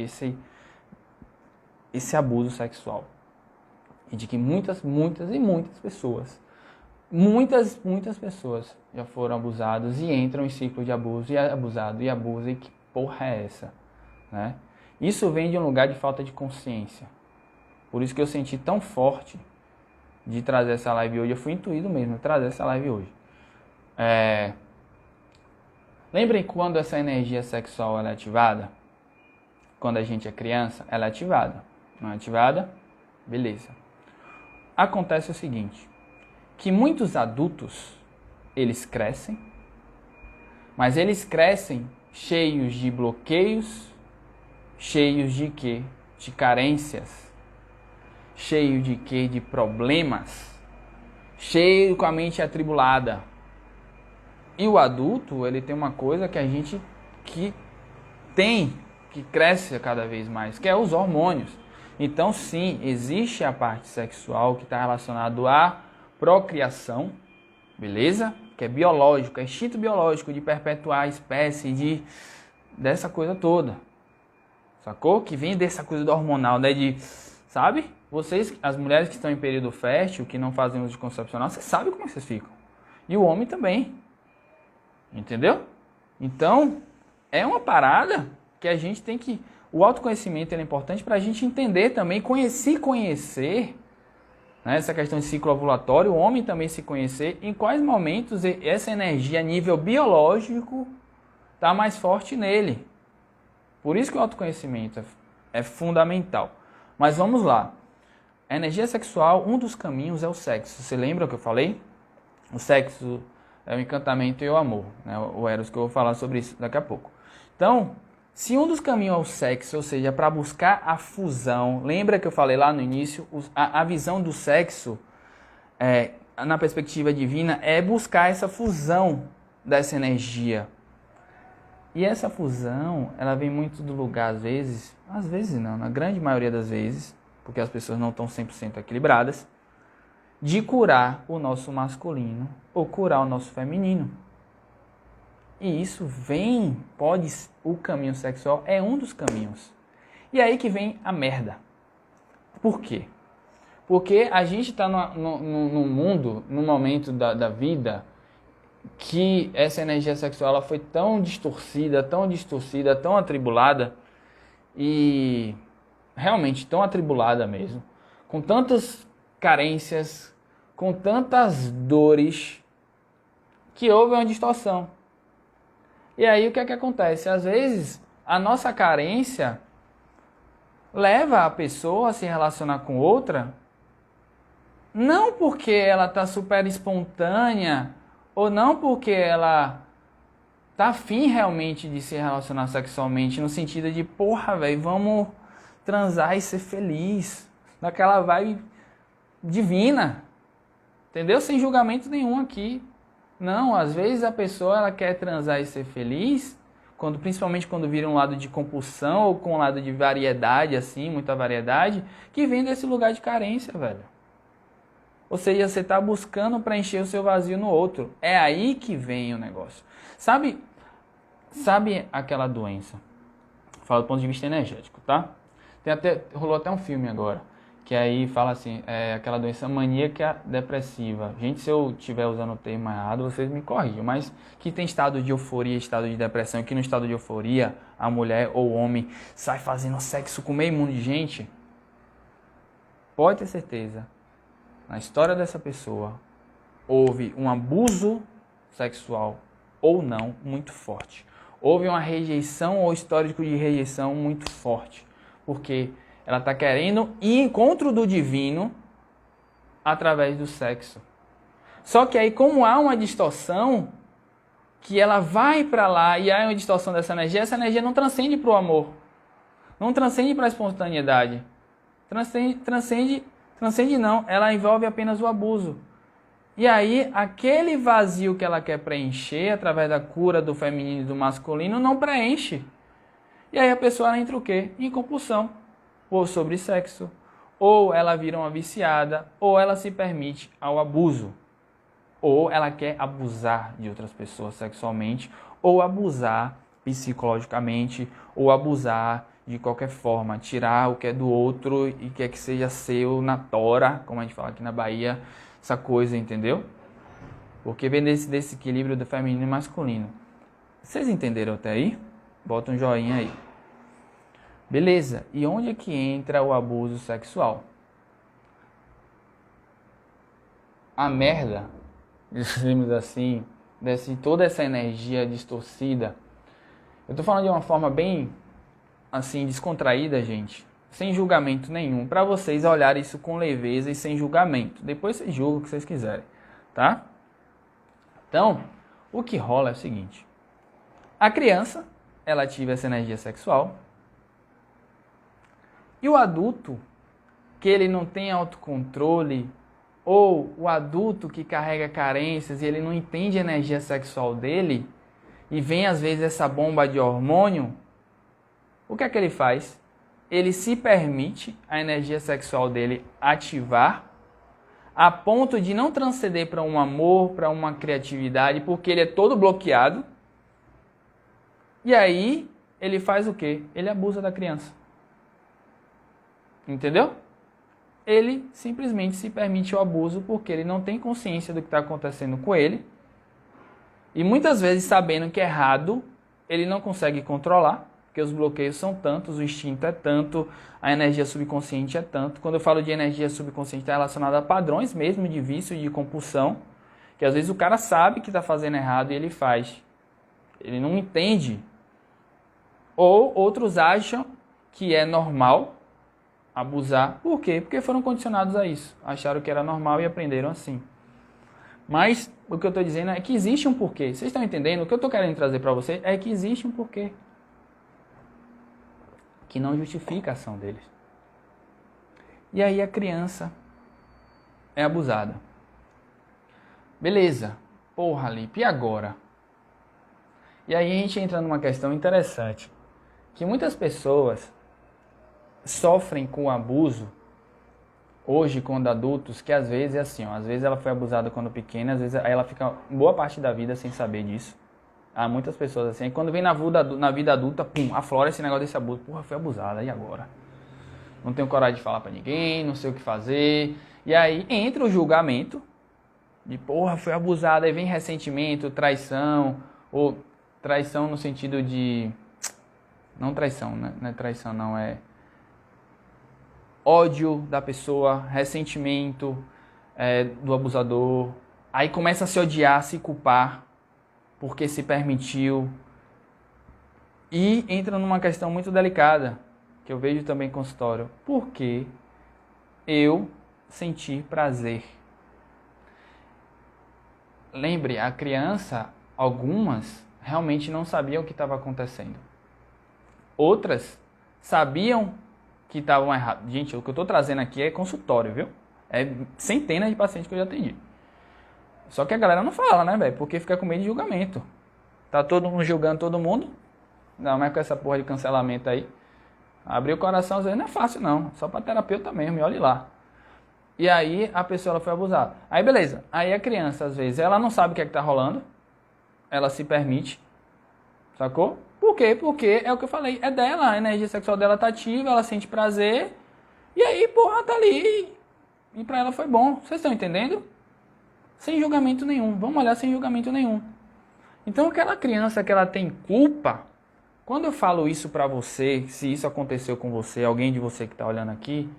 esse abuso sexual. E de que muitas pessoas, muitas pessoas já foram abusadas e entram em ciclo de abuso, e é abusado, e abusa, e que porra é essa? Né? Isso vem de um lugar de falta de consciência. Por isso que eu senti tão forte de trazer essa live hoje. Eu fui intuído mesmo de trazer essa live hoje. Lembrem quando essa energia sexual ela é ativada? Quando a gente é criança, ela é ativada. Não é ativada? Beleza. Acontece o seguinte, que muitos adultos, eles crescem, mas eles crescem cheios de bloqueios, cheios de quê? De carências, cheio de quê? De problemas, cheio com a mente atribulada. E o adulto, ele tem uma coisa que a gente que cresce cada vez mais, que é os hormônios. Então, sim, existe a parte sexual que está relacionada à procriação, beleza? Que é biológico, é instinto biológico de perpetuar a espécie, dessa coisa toda. Sacou? Que vem dessa coisa do hormonal, né? Sabe? Vocês, as mulheres que estão em período fértil, que não fazem uso de concepcional, vocês sabem como vocês ficam. E o homem também. Entendeu? Então, é uma parada que a gente tem que... O autoconhecimento é importante para a gente entender também, conhecer, né, essa questão de ciclo ovulatório, o homem também se conhecer, em quais momentos essa energia a nível biológico está mais forte nele. Por isso que o autoconhecimento é fundamental. Mas vamos lá. A energia sexual, um dos caminhos é o sexo. Você lembra o que eu falei? O sexo é o encantamento e o amor, né? O Eros, que eu vou falar sobre isso daqui a pouco. Então, se um dos caminhos é o sexo, ou seja, para buscar a fusão, lembra que eu falei lá no início, a visão do sexo, na perspectiva divina, é buscar essa fusão dessa energia. E essa fusão, ela vem muito do lugar, às vezes não, na grande maioria das vezes, porque as pessoas não estão 100% equilibradas, de curar o nosso masculino ou curar o nosso feminino. E isso o caminho sexual é um dos caminhos. E aí que vem a merda. Por quê? Porque a gente está num mundo, num momento da vida, que essa energia sexual ela foi tão distorcida, tão atribulada, e realmente tão atribulada mesmo, com tantas carências, com tantas dores, que houve uma distorção. E aí o que é que acontece? Às vezes a nossa carência leva a pessoa a se relacionar com outra, não porque ela está super espontânea, ou não porque ela tá afim realmente de se relacionar sexualmente, no sentido de, porra, velho, vamos transar e ser feliz, naquela vibe divina, entendeu? Sem julgamento nenhum aqui. Não, às vezes a pessoa ela quer transar e ser feliz, principalmente quando vira um lado de compulsão ou com um lado de variedade, assim, muita variedade, que vem desse lugar de carência, velho. Ou seja, você está buscando preencher o seu vazio no outro. É aí que vem o negócio. Sabe aquela doença? Falo do ponto de vista energético, tá? Rolou até um filme agora, que aí fala assim, aquela doença maníaca depressiva. Gente, se eu estiver usando o termo errado, vocês me corrigem, mas que tem estado de euforia, estado de depressão, que no estado de euforia, a mulher ou o homem sai fazendo sexo com meio mundo de gente. Pode ter certeza, na história dessa pessoa, houve um abuso sexual ou não muito forte. Houve uma rejeição ou histórico de rejeição muito forte. Porque ela está querendo ir encontro do divino através do sexo. Só que aí, como há uma distorção, que ela vai para lá e há uma distorção dessa energia, essa energia não transcende para o amor. Não transcende para a espontaneidade. Transcende não, ela envolve apenas o abuso. E aí, aquele vazio que ela quer preencher através da cura do feminino e do masculino não preenche. E aí a pessoa entra o quê? Em compulsão. Ou sobre sexo. Ou ela vira uma viciada. Ou ela se permite ao abuso. Ou ela quer abusar de outras pessoas sexualmente. Ou abusar psicologicamente. Ou abusar de qualquer forma. Tirar o que é do outro e quer que seja seu na tora, como a gente fala aqui na Bahia. Essa coisa, entendeu? Porque vem desse equilíbrio do feminino e masculino. Vocês entenderam até aí? Bota um joinha aí. Beleza. E onde é que entra o abuso sexual? A merda, dizemos assim, toda essa energia distorcida. Eu tô falando de uma forma bem, assim, descontraída, gente. Sem julgamento nenhum, para vocês olharem isso com leveza e sem julgamento. Depois vocês julgam o que vocês quiserem, tá? Então, o que rola é o seguinte. A criança, ela ativa essa energia sexual. E o adulto, que ele não tem autocontrole, ou o adulto que carrega carências e ele não entende a energia sexual dele, e vem às vezes essa bomba de hormônio, o que é que ele faz? Ele se permite a energia sexual dele ativar a ponto de não transcender para um amor, para uma criatividade, porque ele é todo bloqueado. E aí, ele faz o quê? Ele abusa da criança. Entendeu? Ele simplesmente se permite o abuso porque ele não tem consciência do que está acontecendo com ele. E muitas vezes, sabendo que é errado, ele não consegue controlar. Porque os bloqueios são tantos, o instinto é tanto, a energia subconsciente é tanto. Quando eu falo de energia subconsciente, está relacionada a padrões mesmo de vício e de compulsão, que às vezes o cara sabe que está fazendo errado e ele faz. Ele não entende. Ou outros acham que é normal abusar. Por quê? Porque foram condicionados a isso. Acharam que era normal e aprenderam assim. Mas o que eu estou dizendo é que existe um porquê. Vocês estão entendendo? O que eu estou querendo trazer para vocês é que existe um porquê. Que não justifica a ação deles. E aí a criança é abusada. Beleza. Porra, Lipe, e agora? E aí a gente entra numa questão interessante. Que muitas pessoas sofrem com o abuso, hoje quando adultos, que às vezes é assim, ó, às vezes ela foi abusada quando pequena, às vezes aí ela fica boa parte da vida sem saber disso. Há muitas pessoas assim, e quando vem na vida adulta, pum, aflora esse negócio desse abuso. Porra, foi abusada, e agora? Não tenho coragem de falar pra ninguém, não sei o que fazer. E aí entra o julgamento, de porra, foi abusada, aí vem ressentimento, traição, ou traição no sentido de... Não traição, né? Não é traição, não, é ódio da pessoa, ressentimento do abusador. Aí começa a se odiar, se culpar, porque se permitiu. E entra numa questão muito delicada, que eu vejo também em consultório. Por que eu senti prazer? Lembre, a criança, algumas, realmente não sabiam o que estava acontecendo. Outras sabiam que estavam errados. Gente, o que eu estou trazendo aqui é consultório, viu? É centenas de pacientes que eu já atendi. Só que a galera não fala, né, velho? Porque fica com medo de julgamento. Tá todo mundo julgando todo mundo. Não, mas com essa porra de cancelamento aí. Abrir o coração às vezes não é fácil, não. Só pra terapeuta mesmo, e olhe lá. E aí a pessoa ela foi abusada. Aí beleza. Aí a criança, às vezes, ela não sabe o que é que tá rolando. ela se permite, sacou? Por quê? Porque é o que eu falei, é dela, a energia sexual dela tá ativa, ela sente prazer, e aí, porra, tá ali, e pra ela foi bom. Vocês estão entendendo? Sem julgamento nenhum, vamos olhar sem julgamento nenhum. Então aquela criança que ela tem culpa, quando eu falo isso pra você, se isso aconteceu com você, alguém de você que tá olhando aqui,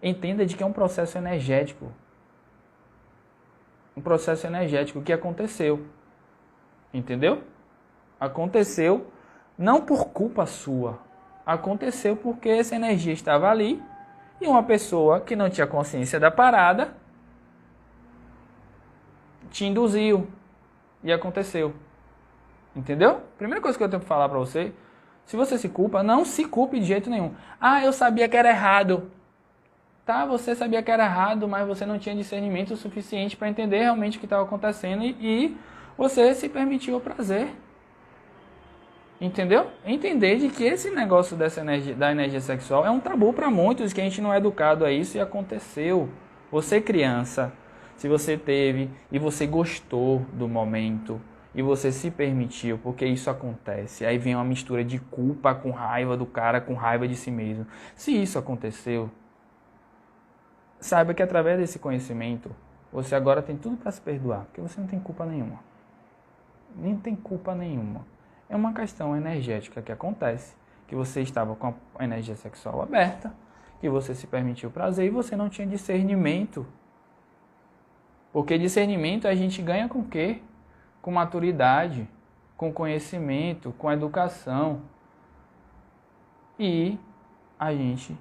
entenda de que é um processo energético. Um processo energético que aconteceu. Entendeu? Aconteceu não por culpa sua. Aconteceu porque essa energia estava ali e uma pessoa que não tinha consciência da parada te induziu e aconteceu. Entendeu? Primeira coisa que eu tenho que falar pra você, se você se culpa, não se culpe de jeito nenhum. Ah, eu sabia que era errado. Tá, você sabia que era errado, mas você não tinha discernimento suficiente para entender realmente o que estava acontecendo e você se permitiu o prazer. Entendeu? Entender de que esse negócio dessa energia, da energia sexual é um tabu para muitos, que a gente não é educado a isso e aconteceu. Você criança, se você teve e você gostou do momento e você se permitiu, porque isso acontece. Aí vem uma mistura de culpa com raiva do cara, com raiva de si mesmo. Se isso aconteceu, saiba que através desse conhecimento, você agora tem tudo para se perdoar, porque você não tem culpa nenhuma. Nem tem culpa nenhuma. É uma questão energética que acontece, que você estava com a energia sexual aberta, que você se permitiu prazer e você não tinha discernimento. Porque discernimento a gente ganha com o quê? Com maturidade, com conhecimento, com educação. E a gente,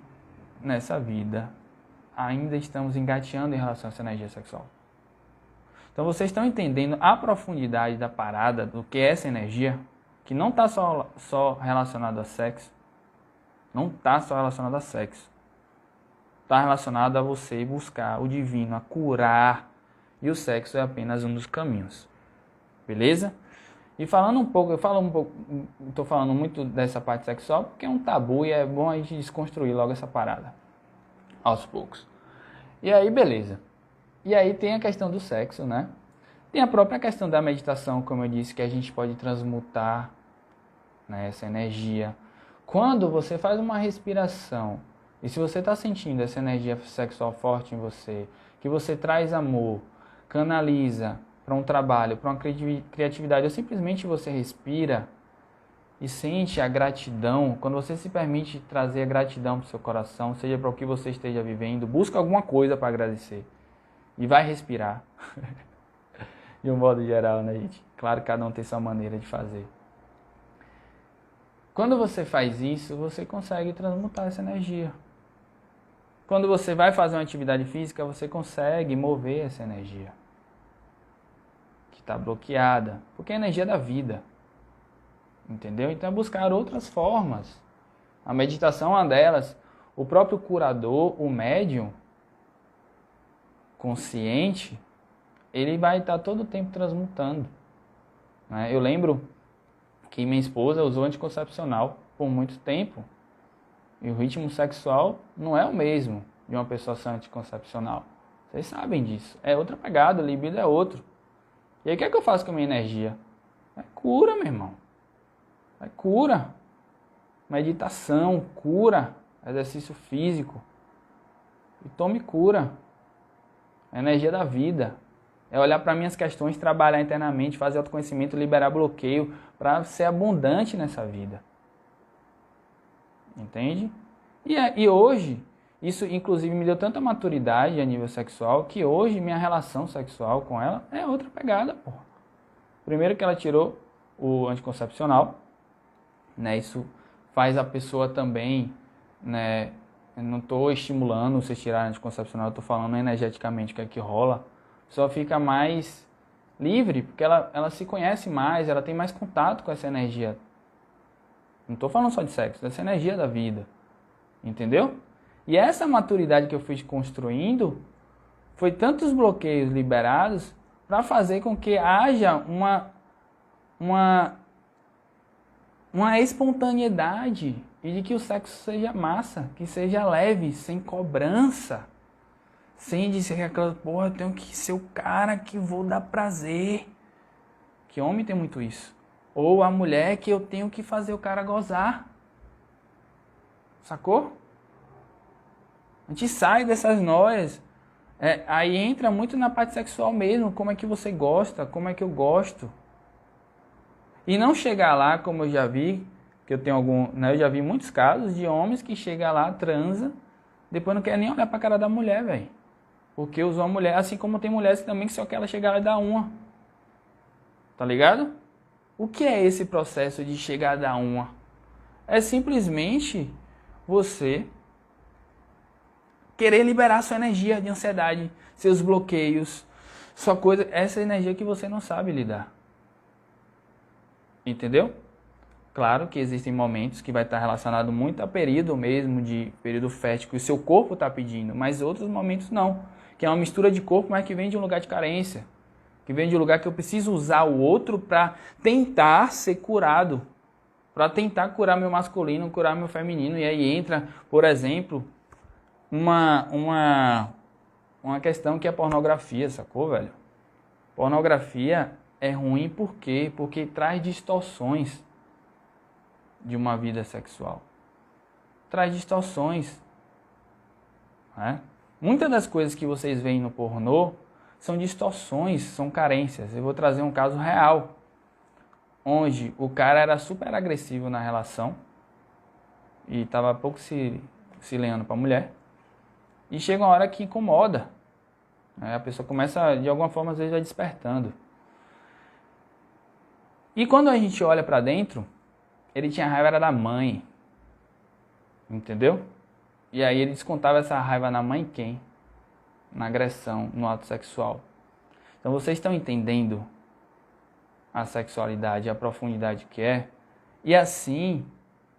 nessa vida, ainda estamos engateando em relação a essa energia sexual. Então vocês estão entendendo a profundidade da parada, do que é essa energia, que não está só relacionado a sexo. Não está só relacionado a sexo. Está relacionado a você buscar o divino, a curar. E o sexo é apenas um dos caminhos. Beleza? E falando um pouco, estou falando muito dessa parte sexual, porque é um tabu e é bom a gente desconstruir logo essa parada. Aos poucos. E aí, beleza. E aí tem a questão do sexo, né? Tem a própria questão da meditação, como eu disse, que a gente pode transmutar, né, essa energia. Quando você faz uma respiração, e se você está sentindo essa energia sexual forte em você, que você traz amor, canaliza para um trabalho, para uma criatividade, ou simplesmente você respira e sente a gratidão, quando você se permite trazer a gratidão para o seu coração, seja para o que você esteja vivendo, busca alguma coisa para agradecer e vai respirar. De um modo geral, né, gente? Claro que cada um tem sua maneira de fazer. Quando você faz isso, você consegue transmutar essa energia. Quando você vai fazer uma atividade física, você consegue mover essa energia que está bloqueada, porque é a energia da vida. Entendeu? Então é buscar outras formas. A meditação é uma delas. O próprio curador, o médium consciente, ele vai estar todo o tempo transmutando. Né? Eu lembro que minha esposa usou anticoncepcional por muito tempo. E o ritmo sexual não é o mesmo de uma pessoa sem anticoncepcional. Vocês sabem disso. É outra pegada, o libido é outro. E aí o que é que eu faço com a minha energia? É cura, meu irmão. É cura. Meditação, cura. Exercício físico. E tome cura. É a energia da vida. É olhar para minhas questões, trabalhar internamente, fazer autoconhecimento, liberar bloqueio, para ser abundante nessa vida. Entende? E hoje, isso inclusive me deu tanta maturidade a nível sexual, que hoje minha relação sexual com ela é outra pegada, porra. Primeiro que ela tirou o anticoncepcional, né? Isso faz a pessoa também, né? Eu não estou estimulando vocês tirarem anticoncepcional, eu estou falando energeticamente o que é que rola. A pessoa fica mais livre, porque ela se conhece mais, ela tem mais contato com essa energia. Não estou falando só de sexo, dessa energia da vida. Entendeu? E essa maturidade que eu fui construindo foi tantos bloqueios liberados para fazer com que haja uma espontaneidade e de que o sexo seja massa, que seja leve, sem cobrança. Sem dizer aquela, porra, eu tenho que ser o cara que vou dar prazer. Que Porque homem tem muito isso. Ou a mulher que eu tenho que fazer o cara gozar. Sacou? A gente sai dessas noias. Aí entra muito na parte sexual mesmo. Como é que você gosta? Como é que eu gosto? E não chegar lá, como eu já vi, que eu tenho eu já vi muitos casos de homens que chegam lá, transa, depois não quer nem olhar pra cara da mulher, velho. Porque usou a mulher, assim como tem mulheres também que só quer ela chegar lá e dar uma. Tá ligado? O que é esse processo de chegar a dar uma? É simplesmente você querer liberar sua energia de ansiedade, seus bloqueios, sua coisa, essa energia que você não sabe lidar. Entendeu? Claro que existem momentos que vai estar relacionado muito a período mesmo, de período fértil, que o seu corpo está pedindo, mas outros momentos não. Que é uma mistura de corpo, mas que vem de um lugar de carência. Que vem de um lugar que eu preciso usar o outro para tentar ser curado. Para tentar curar meu masculino, curar meu feminino. E aí entra, por exemplo, uma questão que é pornografia, sacou, velho? Pornografia é ruim por quê? Porque traz distorções de uma vida sexual. Traz distorções. Né? Muitas das coisas que vocês veem no pornô são distorções, são carências. Eu vou trazer um caso real, onde o cara era super agressivo na relação e estava pouco se leando para a mulher. E chega uma hora que incomoda. Né? A pessoa começa, de alguma forma, às vezes, já despertando. E quando a gente olha para dentro, ele tinha raiva era da mãe. Entendeu? E aí ele descontava essa raiva na mãe quem? Na agressão, no ato sexual. Então vocês estão entendendo a sexualidade, a profundidade que é? E assim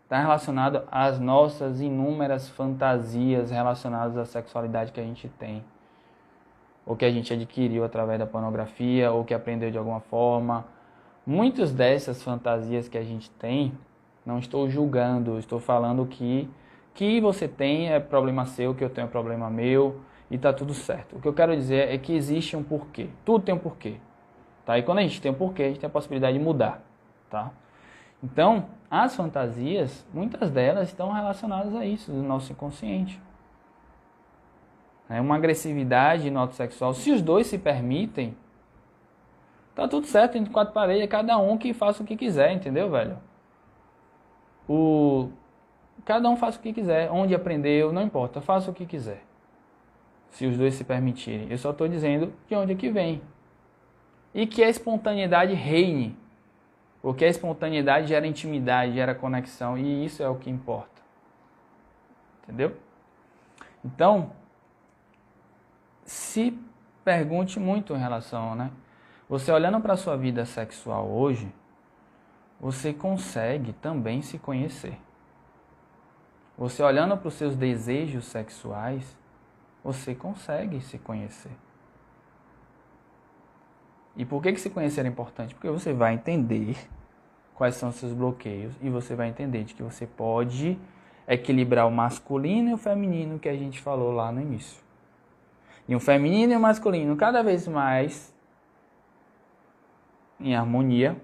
está relacionado às nossas inúmeras fantasias relacionadas à sexualidade que a gente tem. Ou que a gente adquiriu através da pornografia, ou que aprendeu de alguma forma. Muitas dessas fantasias que a gente tem, não estou julgando, estou falando que você tem é problema seu, que eu tenho é problema meu, e tá tudo certo. O que eu quero dizer é que existe um porquê. Tudo tem um porquê. Tá? E quando a gente tem um porquê, a gente tem a possibilidade de mudar. Tá? Então, as fantasias, muitas delas estão relacionadas a isso, do nosso inconsciente. Uma agressividade no ato sexual. Se os dois se permitem, tá tudo certo entre quatro paredes, cada um que faça o que quiser, entendeu, velho? Cada um faça o que quiser, onde aprendeu, não importa, faça o que quiser. Se os dois se permitirem. Eu só estou dizendo de onde é que vem. E que a espontaneidade reine. Porque a espontaneidade gera intimidade, gera conexão, e isso é o que importa. Entendeu? Então, se pergunte muito em relação, né? Você olhando para a sua vida sexual hoje, você consegue também se conhecer. Você olhando para os seus desejos sexuais, você consegue se conhecer. E por que se conhecer é importante? Porque você vai entender quais são os seus bloqueios e você vai entender de que você pode equilibrar o masculino e o feminino que a gente falou lá no início. E o feminino e o masculino cada vez mais em harmonia,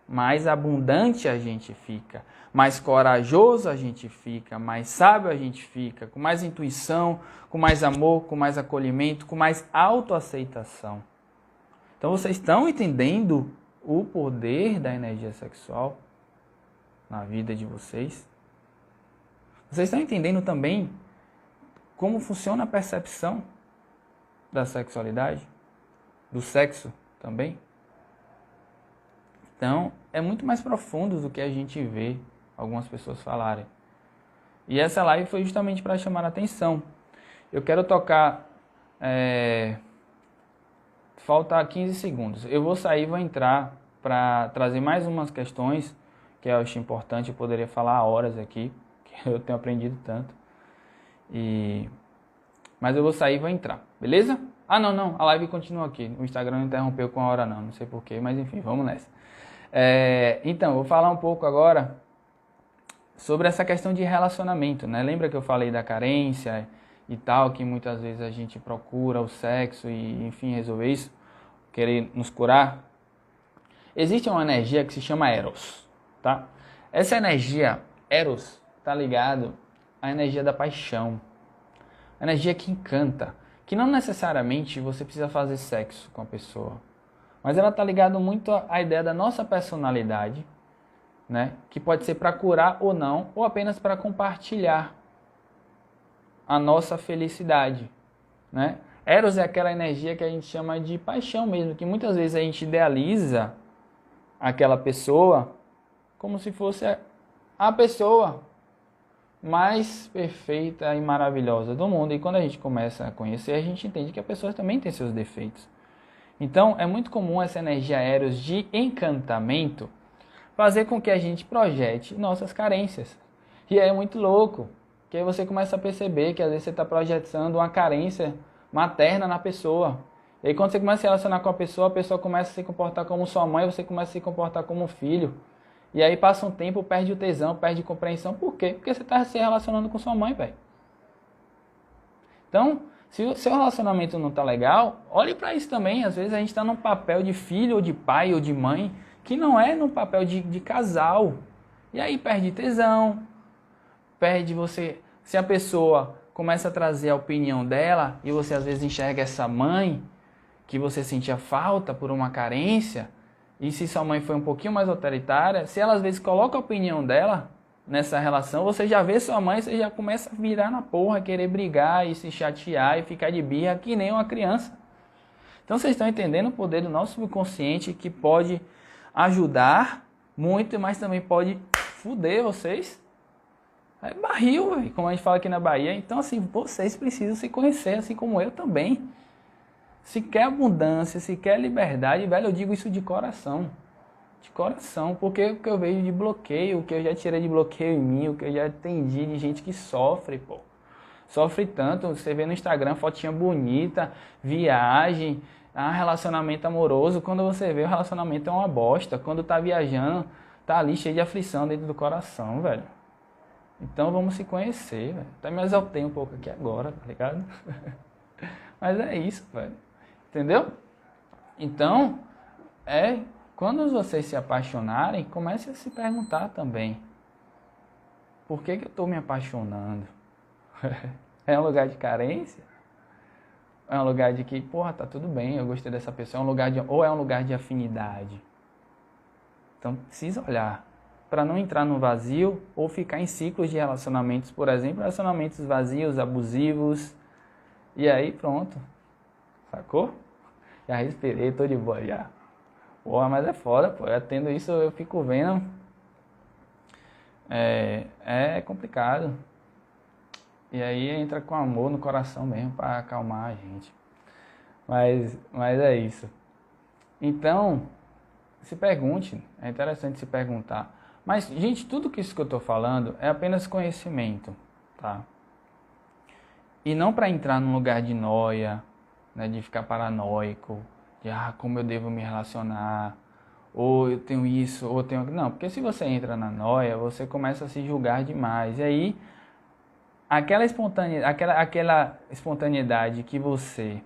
mais abundante a gente fica, mais corajoso a gente fica, mais sábio a gente fica, com mais intuição, com mais amor, com mais acolhimento, com mais autoaceitação. Então vocês estão entendendo o poder da energia sexual na vida de vocês? Vocês estão entendendo também como funciona a percepção da sexualidade? Do sexo também? Então, é muito mais profundo do que a gente vê algumas pessoas falarem. E essa live foi justamente para chamar a atenção. Eu quero tocar... Falta 15 segundos. Eu vou sair e vou entrar para trazer mais umas questões que eu acho importante. Eu poderia falar horas aqui, que eu tenho aprendido tanto. Mas eu vou sair e vou entrar, beleza? Ah, não, a live continua aqui. O Instagram não interrompeu com a hora não sei porquê, mas enfim, vamos nessa. Então, eu vou falar um pouco agora sobre essa questão de relacionamento, né? Lembra que eu falei da carência e tal, que muitas vezes a gente procura o sexo e, enfim, resolver isso, querer nos curar? Existe uma energia que se chama Eros, tá? Essa energia, Eros, tá ligado à energia da paixão. A energia que encanta, que não necessariamente você precisa fazer sexo com a pessoa, mas ela tá ligada muito à ideia da nossa personalidade, né? Que pode ser para curar ou não, ou apenas para compartilhar a nossa felicidade, né? Eros é aquela energia que a gente chama de paixão mesmo, que muitas vezes a gente idealiza aquela pessoa como se fosse a pessoa mais perfeita e maravilhosa do mundo. E quando a gente começa a conhecer, a gente entende que a pessoa também tem seus defeitos. Então, é muito comum essa energia Eros de encantamento fazer com que a gente projete nossas carências. E é muito louco, que aí você começa a perceber que às vezes você está projetando uma carência materna na pessoa. E aí quando você começa a se relacionar com a pessoa começa a se comportar como sua mãe, você começa a se comportar como filho. E aí passa um tempo, perde o tesão, perde a compreensão. Por quê? Porque você está se relacionando com sua mãe, velho. Então, se o seu relacionamento não está legal, olhe para isso também. Às vezes a gente está num papel de filho, ou de pai, ou de mãe, que não é num papel de casal. E aí perde tesão, perde você... Se a pessoa começa a trazer a opinião dela, e você às vezes enxerga essa mãe, que você sentia falta por uma carência, e se sua mãe foi um pouquinho mais autoritária, se ela às vezes coloca a opinião dela nessa relação, você já vê sua mãe, você já começa a virar na porra, querer brigar e se chatear e ficar de birra que nem uma criança. Então vocês estão entendendo o poder do nosso subconsciente, que pode ajudar muito, mas também pode fuder vocês. É barril, véio, como a gente fala aqui na Bahia. Então assim, vocês precisam se conhecer, assim como eu também. Se quer abundância, se quer liberdade, velho, eu digo isso de coração. De coração, porque o que eu vejo de bloqueio, o que eu já tirei de bloqueio em mim, o que eu já atendi de gente que sofre, pô. Sofre tanto, você vê no Instagram, fotinha bonita, viagem, relacionamento amoroso. Quando você vê, o relacionamento é uma bosta. Quando tá viajando, tá ali cheio de aflição dentro do coração, velho. Então vamos se conhecer, velho. Até me exaltei um pouco aqui agora, tá ligado? Mas é isso, velho. Entendeu? Então, quando vocês se apaixonarem, comece a se perguntar também. Por que eu estou me apaixonando? É um lugar de carência? É um lugar de que, porra, tá tudo bem, eu gostei dessa pessoa. Ou é um lugar de afinidade? Então, precisa olhar. Para não entrar no vazio ou ficar em ciclos de relacionamentos, por exemplo, relacionamentos vazios, abusivos. E aí, pronto. Sacou? Já respirei, tô de boa já. Porra, mas é foda, pô. Eu tendo isso, eu fico vendo. É complicado. E aí entra com amor no coração mesmo pra acalmar a gente. Mas é isso. Então, se pergunte. É interessante se perguntar. Mas, gente, tudo isso que eu tô falando é apenas conhecimento, tá? E não para entrar num lugar de noia, né, de ficar paranoico, de como eu devo me relacionar, ou eu tenho isso, ou eu tenho... Não, porque se você entra na noia, você começa a se julgar demais. E aí, aquela espontaneidade que você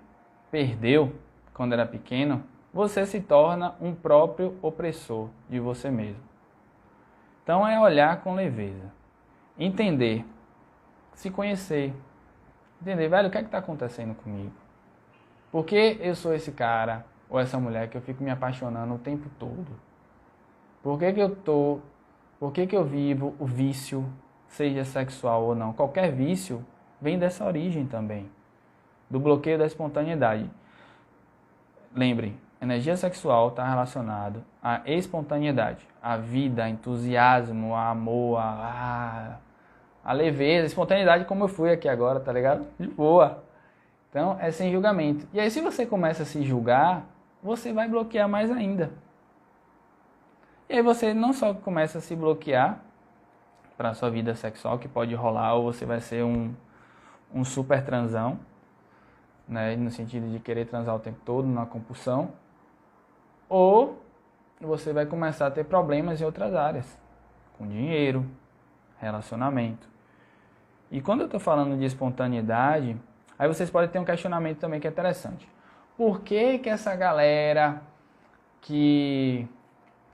perdeu quando era pequeno, você se torna um próprio opressor de você mesmo. Então é olhar com leveza, entender, se conhecer, entender, velho, o que é que está acontecendo comigo? Por que eu sou esse cara ou essa mulher que eu fico me apaixonando o tempo todo? Por que eu vivo o vício, seja sexual ou não? Qualquer vício vem dessa origem também, do bloqueio da espontaneidade. Lembre, energia sexual está relacionado à espontaneidade, à vida, ao entusiasmo, ao amor, a leveza, a espontaneidade, como eu fui aqui agora, tá ligado? De boa. Então, é sem julgamento. E aí, se você começa a se julgar, você vai bloquear mais ainda. E aí você não só começa a se bloquear para a sua vida sexual, que pode rolar, ou você vai ser um super transão, né, no sentido de querer transar o tempo todo, na compulsão, ou você vai começar a ter problemas em outras áreas, com dinheiro, relacionamento. E quando eu estou falando de espontaneidade, aí vocês podem ter um questionamento também que é interessante. Por que essa galera que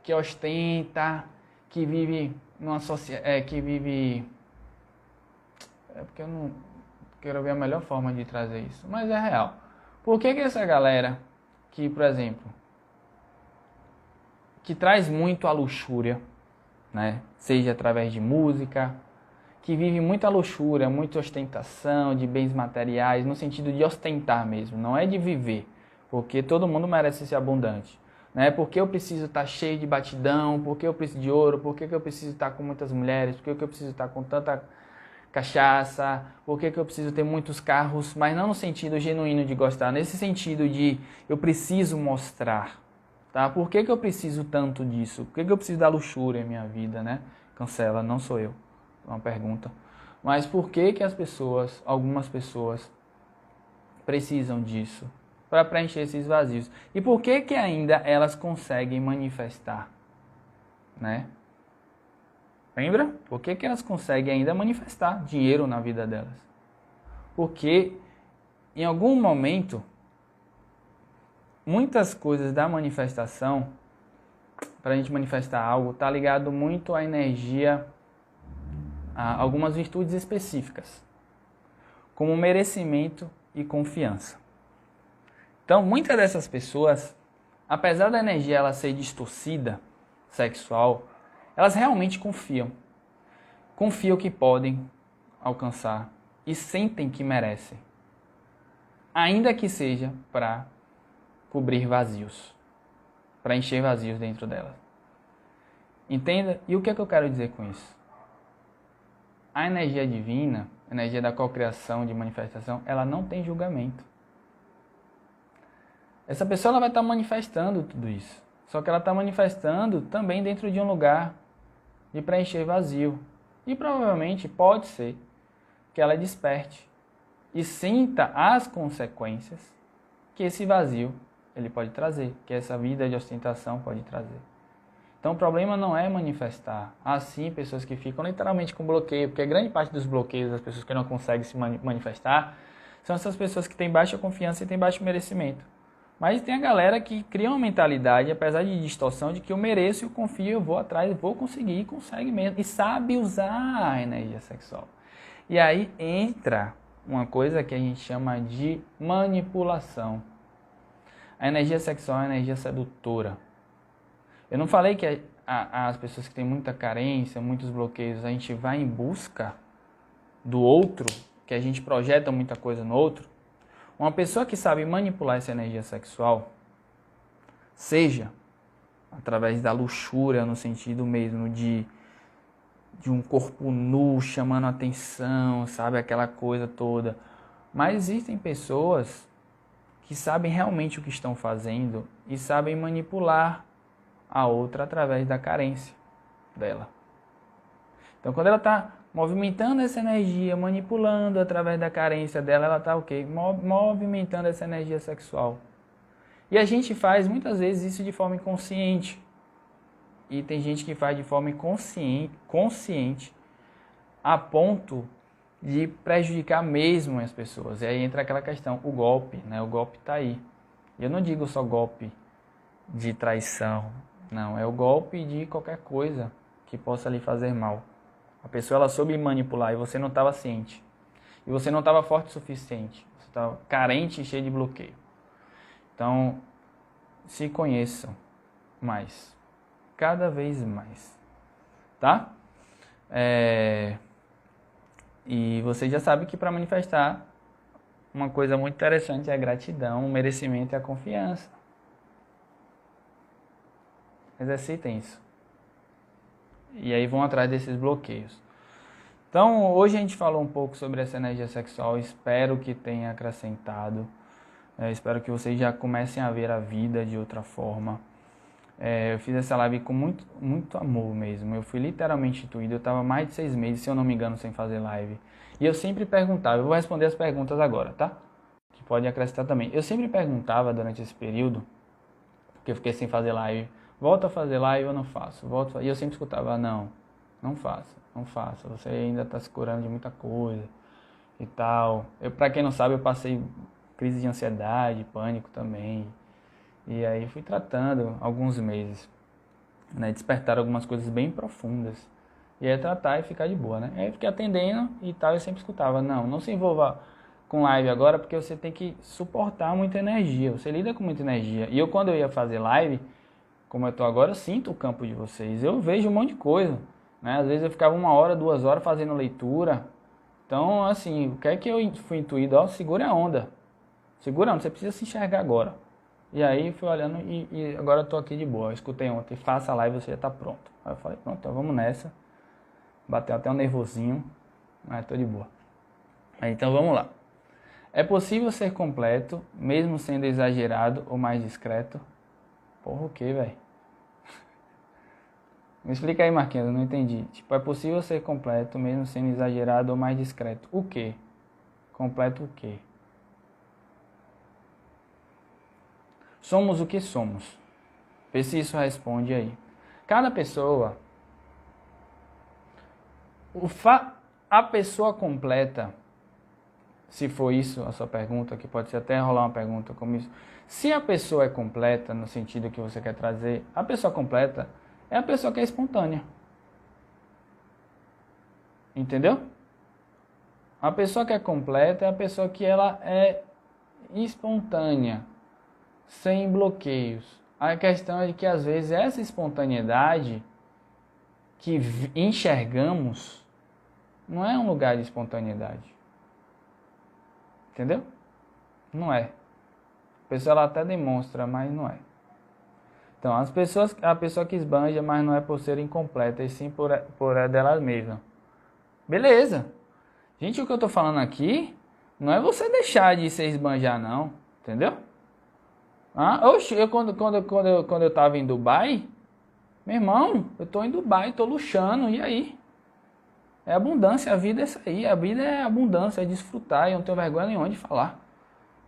que ostenta, que vive numa sociedade, é porque eu não quero ver a melhor forma de trazer isso, mas é real. Por que essa galera que, por exemplo, que traz muito a luxúria, né? Seja através de música, que vive muita luxúria, muita ostentação de bens materiais, no sentido de ostentar mesmo, não é de viver, porque todo mundo merece ser abundante, né? Porque eu preciso estar cheio de batidão, porque eu preciso de ouro, porque eu preciso estar com muitas mulheres, porque eu preciso estar com tanta cachaça, porque eu preciso ter muitos carros, mas não no sentido genuíno de gostar, nesse sentido de eu preciso mostrar, tá? Por que eu preciso tanto disso? Por que eu preciso da luxúria em minha vida, né? Cancela, não sou eu. É uma pergunta. Mas por que as pessoas, algumas pessoas, precisam disso? Para preencher esses vazios. E por que ainda elas conseguem manifestar, né? Lembra? Por que elas conseguem ainda manifestar dinheiro na vida delas? Porque em algum momento, muitas coisas da manifestação, para a gente manifestar algo, está ligado muito à energia, a algumas virtudes específicas, como merecimento e confiança. Então, muitas dessas pessoas, apesar da energia ela ser distorcida, sexual, elas realmente confiam. Confiam que podem alcançar e sentem que merecem. Ainda que seja para cobrir vazios, para encher vazios dentro delas. Entenda? E o que é que eu quero dizer com isso? A energia divina, a energia da cocriação, de manifestação, ela não tem julgamento. Essa pessoa ela vai estar manifestando tudo isso. Só que ela está manifestando também dentro de um lugar de preencher vazio. E provavelmente pode ser que ela desperte e sinta as consequências que esse vazio ele pode trazer, que essa vida de ostentação pode trazer. Então o problema não é manifestar. Assim, pessoas que ficam literalmente com bloqueio, porque grande parte dos bloqueios das pessoas que não conseguem se manifestar são essas pessoas que têm baixa confiança e têm baixo merecimento. Mas tem a galera que cria uma mentalidade, apesar de distorção, de que eu mereço, eu confio, eu vou atrás, eu vou conseguir, e consegue mesmo. E sabe usar a energia sexual. E aí entra uma coisa que a gente chama de manipulação. A energia sexual é uma energia sedutora. Eu não falei que as pessoas que têm muita carência, muitos bloqueios, a gente vai em busca do outro, que a gente projeta muita coisa no outro. Uma pessoa que sabe manipular essa energia sexual, seja através da luxúria, no sentido mesmo de um corpo nu chamando a atenção, sabe, aquela coisa toda. Mas existem pessoas que sabem realmente o que estão fazendo e sabem manipular a outra através da carência dela. Então, quando ela está movimentando essa energia, manipulando através da carência dela, ela está o quê? Movimentando essa energia sexual. E a gente faz muitas vezes isso de forma inconsciente. E tem gente que faz de forma consciente a ponto de prejudicar mesmo as pessoas. E aí entra aquela questão, o golpe, né? O golpe está aí. E eu não digo só golpe de traição, não. É o golpe de qualquer coisa que possa lhe fazer mal. A pessoa ela soube manipular e você não estava ciente. E você não estava forte o suficiente. Você estava carente e cheio de bloqueio. Então, se conheçam mais. Cada vez mais. Tá? E você já sabe que para manifestar, uma coisa muito interessante é a gratidão, o merecimento e a confiança. Exercitem isso. E aí vão atrás desses bloqueios. Então, hoje a gente falou um pouco sobre essa energia sexual. Espero que tenha acrescentado. Espero que vocês já comecem a ver a vida de outra forma. Eu fiz essa live com muito, muito amor mesmo. Eu fui literalmente intuído. Eu estava mais de 6 meses, se eu não me engano, sem fazer live. E eu sempre perguntava. Eu vou responder as perguntas agora, tá? Que pode acrescentar também. Eu sempre perguntava durante esse período, porque eu fiquei sem fazer live. Volta a fazer live, eu não faço. E eu sempre escutava, não faça, não faça. Você ainda está se curando de muita coisa e tal. Para quem não sabe, eu passei crise de ansiedade, pânico também. E aí fui tratando alguns meses. né? Despertar algumas coisas bem profundas. E aí tratar e ficar de boa, né? Aí eu fiquei atendendo e tal, eu sempre escutava, não se envolva com live agora, porque você tem que suportar muita energia, você lida com muita energia. E eu, quando eu ia fazer live, como eu tô agora, eu sinto o campo de vocês, eu vejo um monte de coisa, né? Às vezes eu ficava 1 hora, 2 horas fazendo leitura. Então, assim, o que é que eu fui intuído? Ó, segura a onda. Segura a onda, você precisa se enxergar agora. E aí fui olhando e agora eu tô aqui de boa. Eu escutei ontem, faça a live, você já tá pronto. Aí eu falei, pronto, então vamos nessa. Bateu até um nervosinho, mas tô de boa. Então vamos lá. É possível ser completo, mesmo sendo exagerado ou mais discreto? Porra, o que, velho? Me explica aí, Marquinhos, eu não entendi. Tipo, é possível ser completo, mesmo sendo exagerado ou mais discreto. O quê? Completo o quê? Somos o que somos. Vê se isso responde aí. Cada pessoa... A pessoa completa, se for isso a sua pergunta, que pode ser até rolar uma pergunta como isso. Se a pessoa é completa, no sentido que você quer trazer, a pessoa completa é a pessoa que é espontânea. Entendeu? A pessoa que é completa é a pessoa que ela é espontânea, sem bloqueios. A questão é que às vezes essa espontaneidade que enxergamos não é um lugar de espontaneidade. Entendeu? Não é. A pessoa ela até demonstra, mas não é. Então, a pessoa que esbanja, mas não é por ser incompleta, e sim por dela mesma. Beleza. Gente, o que eu tô falando aqui não é você deixar de se esbanjar, não. Entendeu? Oxe, quando eu tava em Dubai, meu irmão, eu tô em Dubai, tô luxando, e aí? É abundância, a vida é isso aí, a vida é abundância, é desfrutar, e eu não tenho vergonha nenhuma de falar,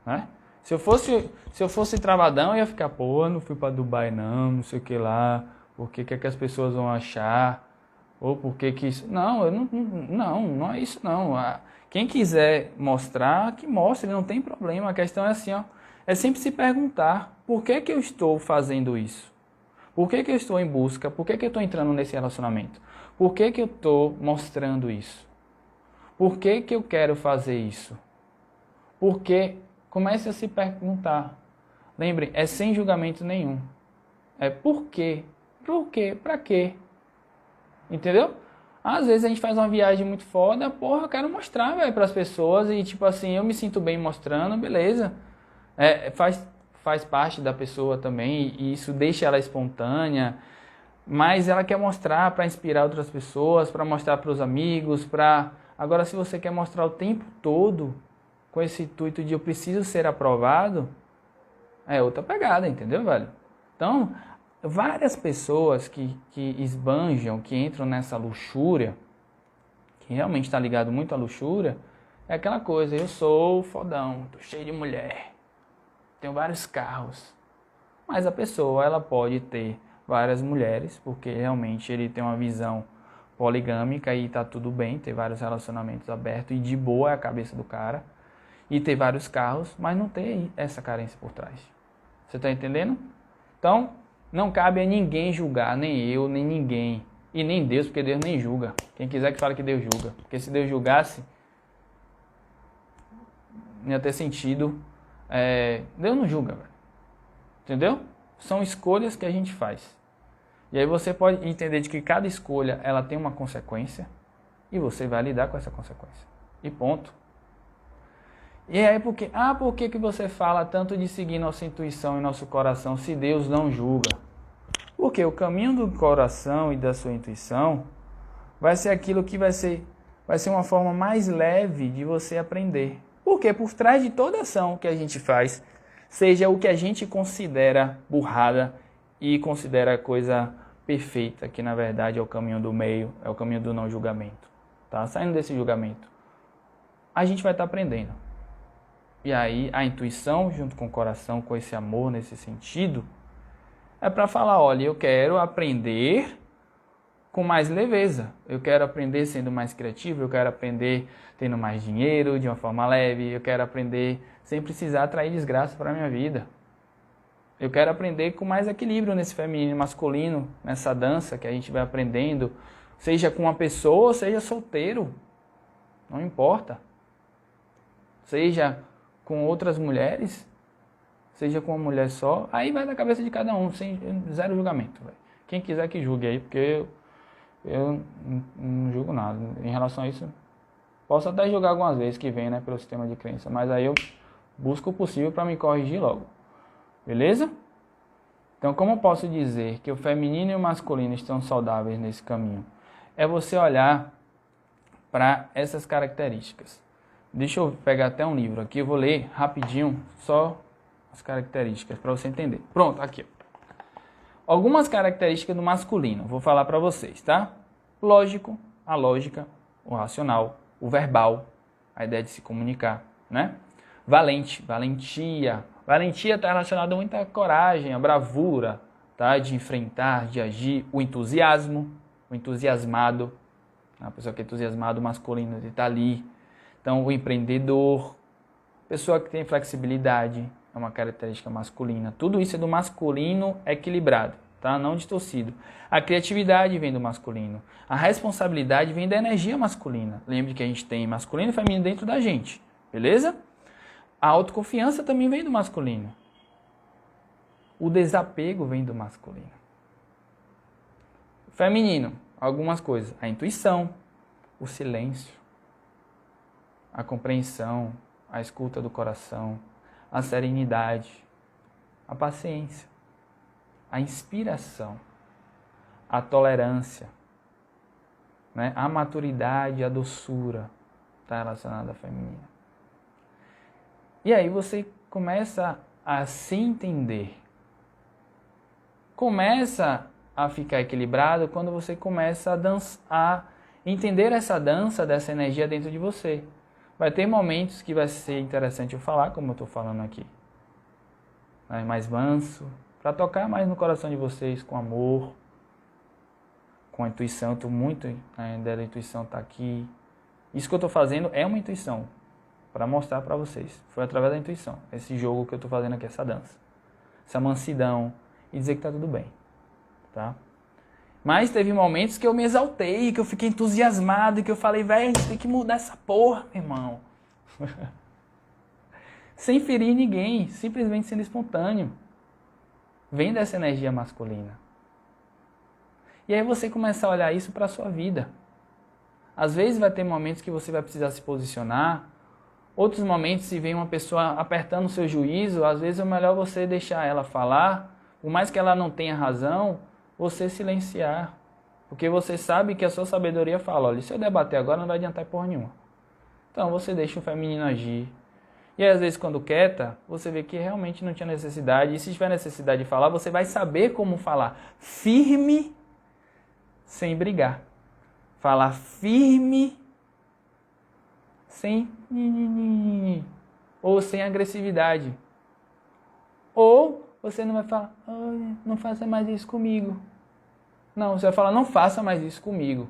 né? Se eu fosse travadão, eu ia ficar, pô, não fui pra Dubai não sei o que lá, por que que as pessoas vão achar, ou por que que isso... Não, não é isso não. Quem quiser mostrar, que mostre, não tem problema. A questão é assim, ó, é sempre se perguntar, por que que eu estou fazendo isso? Por que que eu estou em busca? Por que que eu estou entrando nesse relacionamento? Por que que eu estou mostrando isso? Por que que eu quero fazer isso? Porque comece a se perguntar. Lembre, é sem julgamento nenhum. É por quê? Por quê? Pra quê? Entendeu? Às vezes a gente faz uma viagem muito foda, porra, eu quero mostrar, velho, pras pessoas e tipo assim, eu me sinto bem mostrando, beleza. Faz parte da pessoa também e isso deixa ela espontânea, mas ela quer mostrar para inspirar outras pessoas, para mostrar para os amigos, para... Agora, se você quer mostrar o tempo todo com esse intuito de eu preciso ser aprovado, é outra pegada, entendeu, velho? Então, várias pessoas que esbanjam, que entram nessa luxúria, que realmente está ligado muito à luxúria, é aquela coisa, eu sou fodão, tô cheio de mulher, tenho vários carros. Mas a pessoa, ela pode ter várias mulheres, porque realmente ele tem uma visão poligâmica e tá tudo bem, ter vários relacionamentos abertos e de boa é a cabeça do cara, e ter vários carros, mas não ter essa carência por trás. Você tá entendendo? Então, não cabe a ninguém julgar, nem eu, nem ninguém, e nem Deus, porque Deus nem julga. Quem quiser que fale que Deus julga, porque se Deus julgasse, não ia ter sentido. Deus não julga, velho. Entendeu? São escolhas que a gente faz. E aí você pode entender de que cada escolha ela tem uma consequência e você vai lidar com essa consequência. E ponto. E aí por que você fala tanto de seguir nossa intuição e nosso coração se Deus não julga? Porque o caminho do coração e da sua intuição vai ser aquilo que vai ser uma forma mais leve de você aprender. Porque por trás de toda ação que a gente faz, seja o que a gente considera burrada e considera coisa perfeita, que na verdade é o caminho do meio, é o caminho do não julgamento. Tá? Saindo desse julgamento, a gente vai estar aprendendo. E aí a intuição, junto com o coração, com esse amor nesse sentido, é para falar, olha, eu quero aprender com mais leveza. Eu quero aprender sendo mais criativo, eu quero aprender tendo mais dinheiro, de uma forma leve, eu quero aprender sem precisar atrair desgraça para a minha vida. Eu quero aprender com mais equilíbrio nesse feminino e masculino, nessa dança que a gente vai aprendendo, seja com uma pessoa, seja solteiro, não importa. Seja com outras mulheres, seja com uma mulher só, aí vai da cabeça de cada um, sem zero julgamento. Véio. Quem quiser que julgue aí, porque eu não julgo nada. Em relação a isso, posso até julgar algumas vezes que vem, né, pelo sistema de crença, mas aí eu busco o possível para me corrigir logo. Beleza? Então, como eu posso dizer que o feminino e o masculino estão saudáveis nesse caminho? É você olhar para essas características. Deixa eu pegar até um livro aqui, eu vou ler rapidinho só as características para você entender. Pronto, aqui. Algumas características do masculino, vou falar para vocês, tá? Lógico, a lógica, o racional, o verbal, a ideia de se comunicar, né? Valente, valentia. Valentia está relacionada a muita coragem, a bravura, tá? De enfrentar, de agir. O entusiasmo, o entusiasmado. A pessoa que é entusiasmado, masculino, ele está ali. Então, o empreendedor, pessoa que tem flexibilidade, é uma característica masculina. Tudo isso é do masculino equilibrado, tá? Não distorcido. A criatividade vem do masculino. A responsabilidade vem da energia masculina. Lembre que a gente tem masculino e feminino dentro da gente, beleza? A autoconfiança também vem do masculino. O desapego vem do masculino. Feminino, algumas coisas. A intuição, o silêncio, a compreensão, a escuta do coração, a serenidade, a paciência, a inspiração, a tolerância, né? A maturidade, a doçura está relacionada à feminina. E aí você começa a se entender. Começa a ficar equilibrado quando você começa a entender essa dança, dessa energia dentro de você. Vai ter momentos que vai ser interessante eu falar, como eu estou falando aqui. Mais manso, para tocar mais no coração de vocês, com amor, com a intuição. Eu estou muito, né, da intuição está aqui. Isso que eu estou fazendo é uma intuição, para mostrar para vocês. Foi através da intuição, esse jogo que eu estou fazendo aqui, essa dança. Essa mansidão, e dizer que está tudo bem. Tá? Mas teve momentos que eu me exaltei, que eu fiquei entusiasmado, que eu falei, velho, a gente tem que mudar essa porra, meu irmão. Sem ferir ninguém, simplesmente sendo espontâneo. Vem dessa energia masculina. E aí você começa a olhar isso para a sua vida. Às vezes vai ter momentos que você vai precisar se posicionar, outros momentos, se vem uma pessoa apertando o seu juízo, às vezes é melhor você deixar ela falar, por mais que ela não tenha razão, você silenciar. Porque você sabe que a sua sabedoria fala, olha, se eu debater agora não vai adiantar porra nenhuma. Então você deixa o feminino agir. E aí, às vezes quando quieta, você vê que realmente não tinha necessidade. E se tiver necessidade de falar, você vai saber como falar firme, sem brigar. Falar firme, sem ou sem agressividade. Ou você não vai falar, não faça mais isso comigo. Não, você vai falar, não faça mais isso comigo.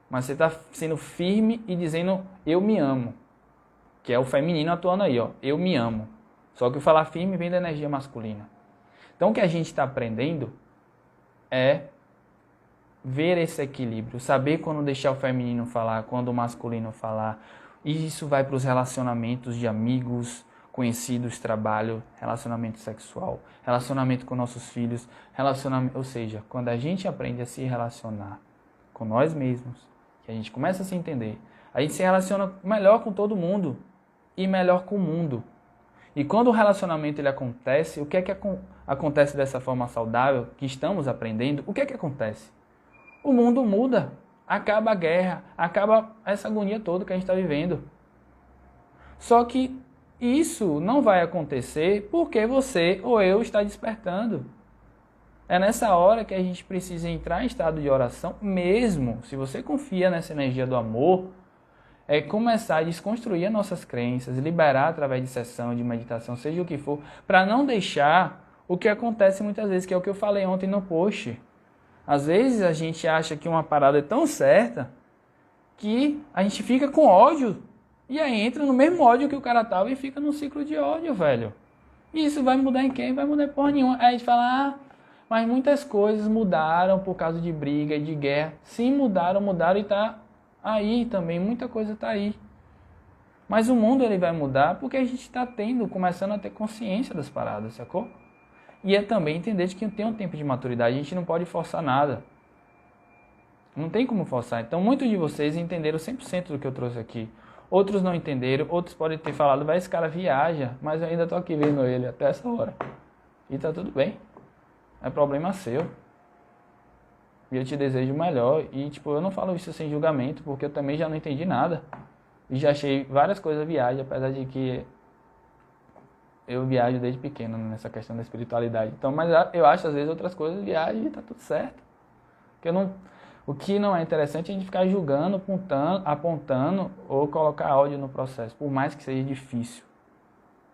Mas você está sendo firme e dizendo, eu me amo. Que é o feminino atuando aí, ó, eu me amo. Só que o falar firme vem da energia masculina. Então o que a gente está aprendendo é ver esse equilíbrio, saber quando deixar o feminino falar, quando o masculino falar. E isso vai para os relacionamentos de amigos, conhecidos, trabalho, relacionamento sexual, relacionamento com nossos filhos, relacionamento, ou seja, quando a gente aprende a se relacionar com nós mesmos, que a gente começa a se entender, a gente se relaciona melhor com todo mundo e melhor com o mundo. E quando o relacionamento ele acontece, o que é que acontece dessa forma saudável que estamos aprendendo? O que é que acontece? O mundo muda. Acaba a guerra, acaba essa agonia toda que a gente está vivendo. Só que isso não vai acontecer porque você ou eu está despertando. É nessa hora que a gente precisa entrar em estado de oração mesmo. Se você confia nessa energia do amor, é começar a desconstruir as nossas crenças, liberar através de sessão, de meditação, seja o que for, para não deixar o que acontece muitas vezes, que é o que eu falei ontem no post. Às vezes a gente acha que uma parada é tão certa que a gente fica com ódio e aí entra no mesmo ódio que o cara tava e fica num ciclo de ódio, velho. E isso vai mudar em quem? Vai mudar em porra nenhuma. Aí a gente fala, mas muitas coisas mudaram por causa de briga e de guerra. Sim, mudaram e tá aí também, muita coisa tá aí. Mas o mundo ele vai mudar porque a gente está começando a ter consciência das paradas, sacou? E é também entender de que tem um tempo de maturidade, a gente não pode forçar nada. Não tem como forçar. Então, muitos de vocês entenderam 100% do que eu trouxe aqui. Outros não entenderam, outros podem ter falado, vai, esse cara viaja, mas eu ainda tô aqui vendo ele até essa hora. E tá tudo bem. É problema seu. E eu te desejo o melhor. E, tipo, eu não falo isso sem julgamento, porque eu também já não entendi nada. E já achei várias coisas viagem, apesar de que eu viajo desde pequeno nessa questão da espiritualidade. Então, mas eu acho, às vezes, outras coisas viagem e tá tudo certo. Porque o que não é interessante é a gente ficar julgando, apontando ou colocar ódio no processo, por mais que seja difícil.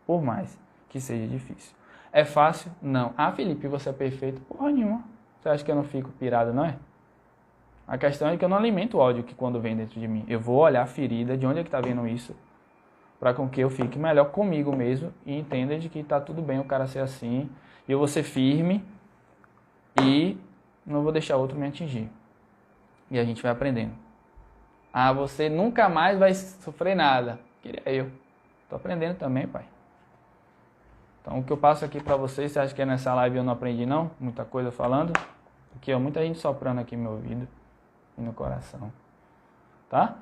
Por mais que seja difícil. É fácil? Não. Ah, Felipe, você é perfeito? Porra nenhuma. Você acha que eu não fico pirado, não é? A questão é que eu não alimento o ódio que quando vem dentro de mim. Eu vou olhar a ferida, de onde é que está vindo isso, para com que eu fique melhor comigo mesmo e entenda de que está tudo bem o cara ser assim, e eu vou ser firme e não vou deixar outro me atingir. E a gente vai aprendendo. Ah, você nunca mais vai sofrer nada. Queria eu. Estou aprendendo também, pai. Então, o que eu passo aqui para vocês, você acha que nessa live eu não aprendi, não? Muita coisa falando. Aqui, ó, muita gente soprando aqui no meu ouvido e no coração. Tá?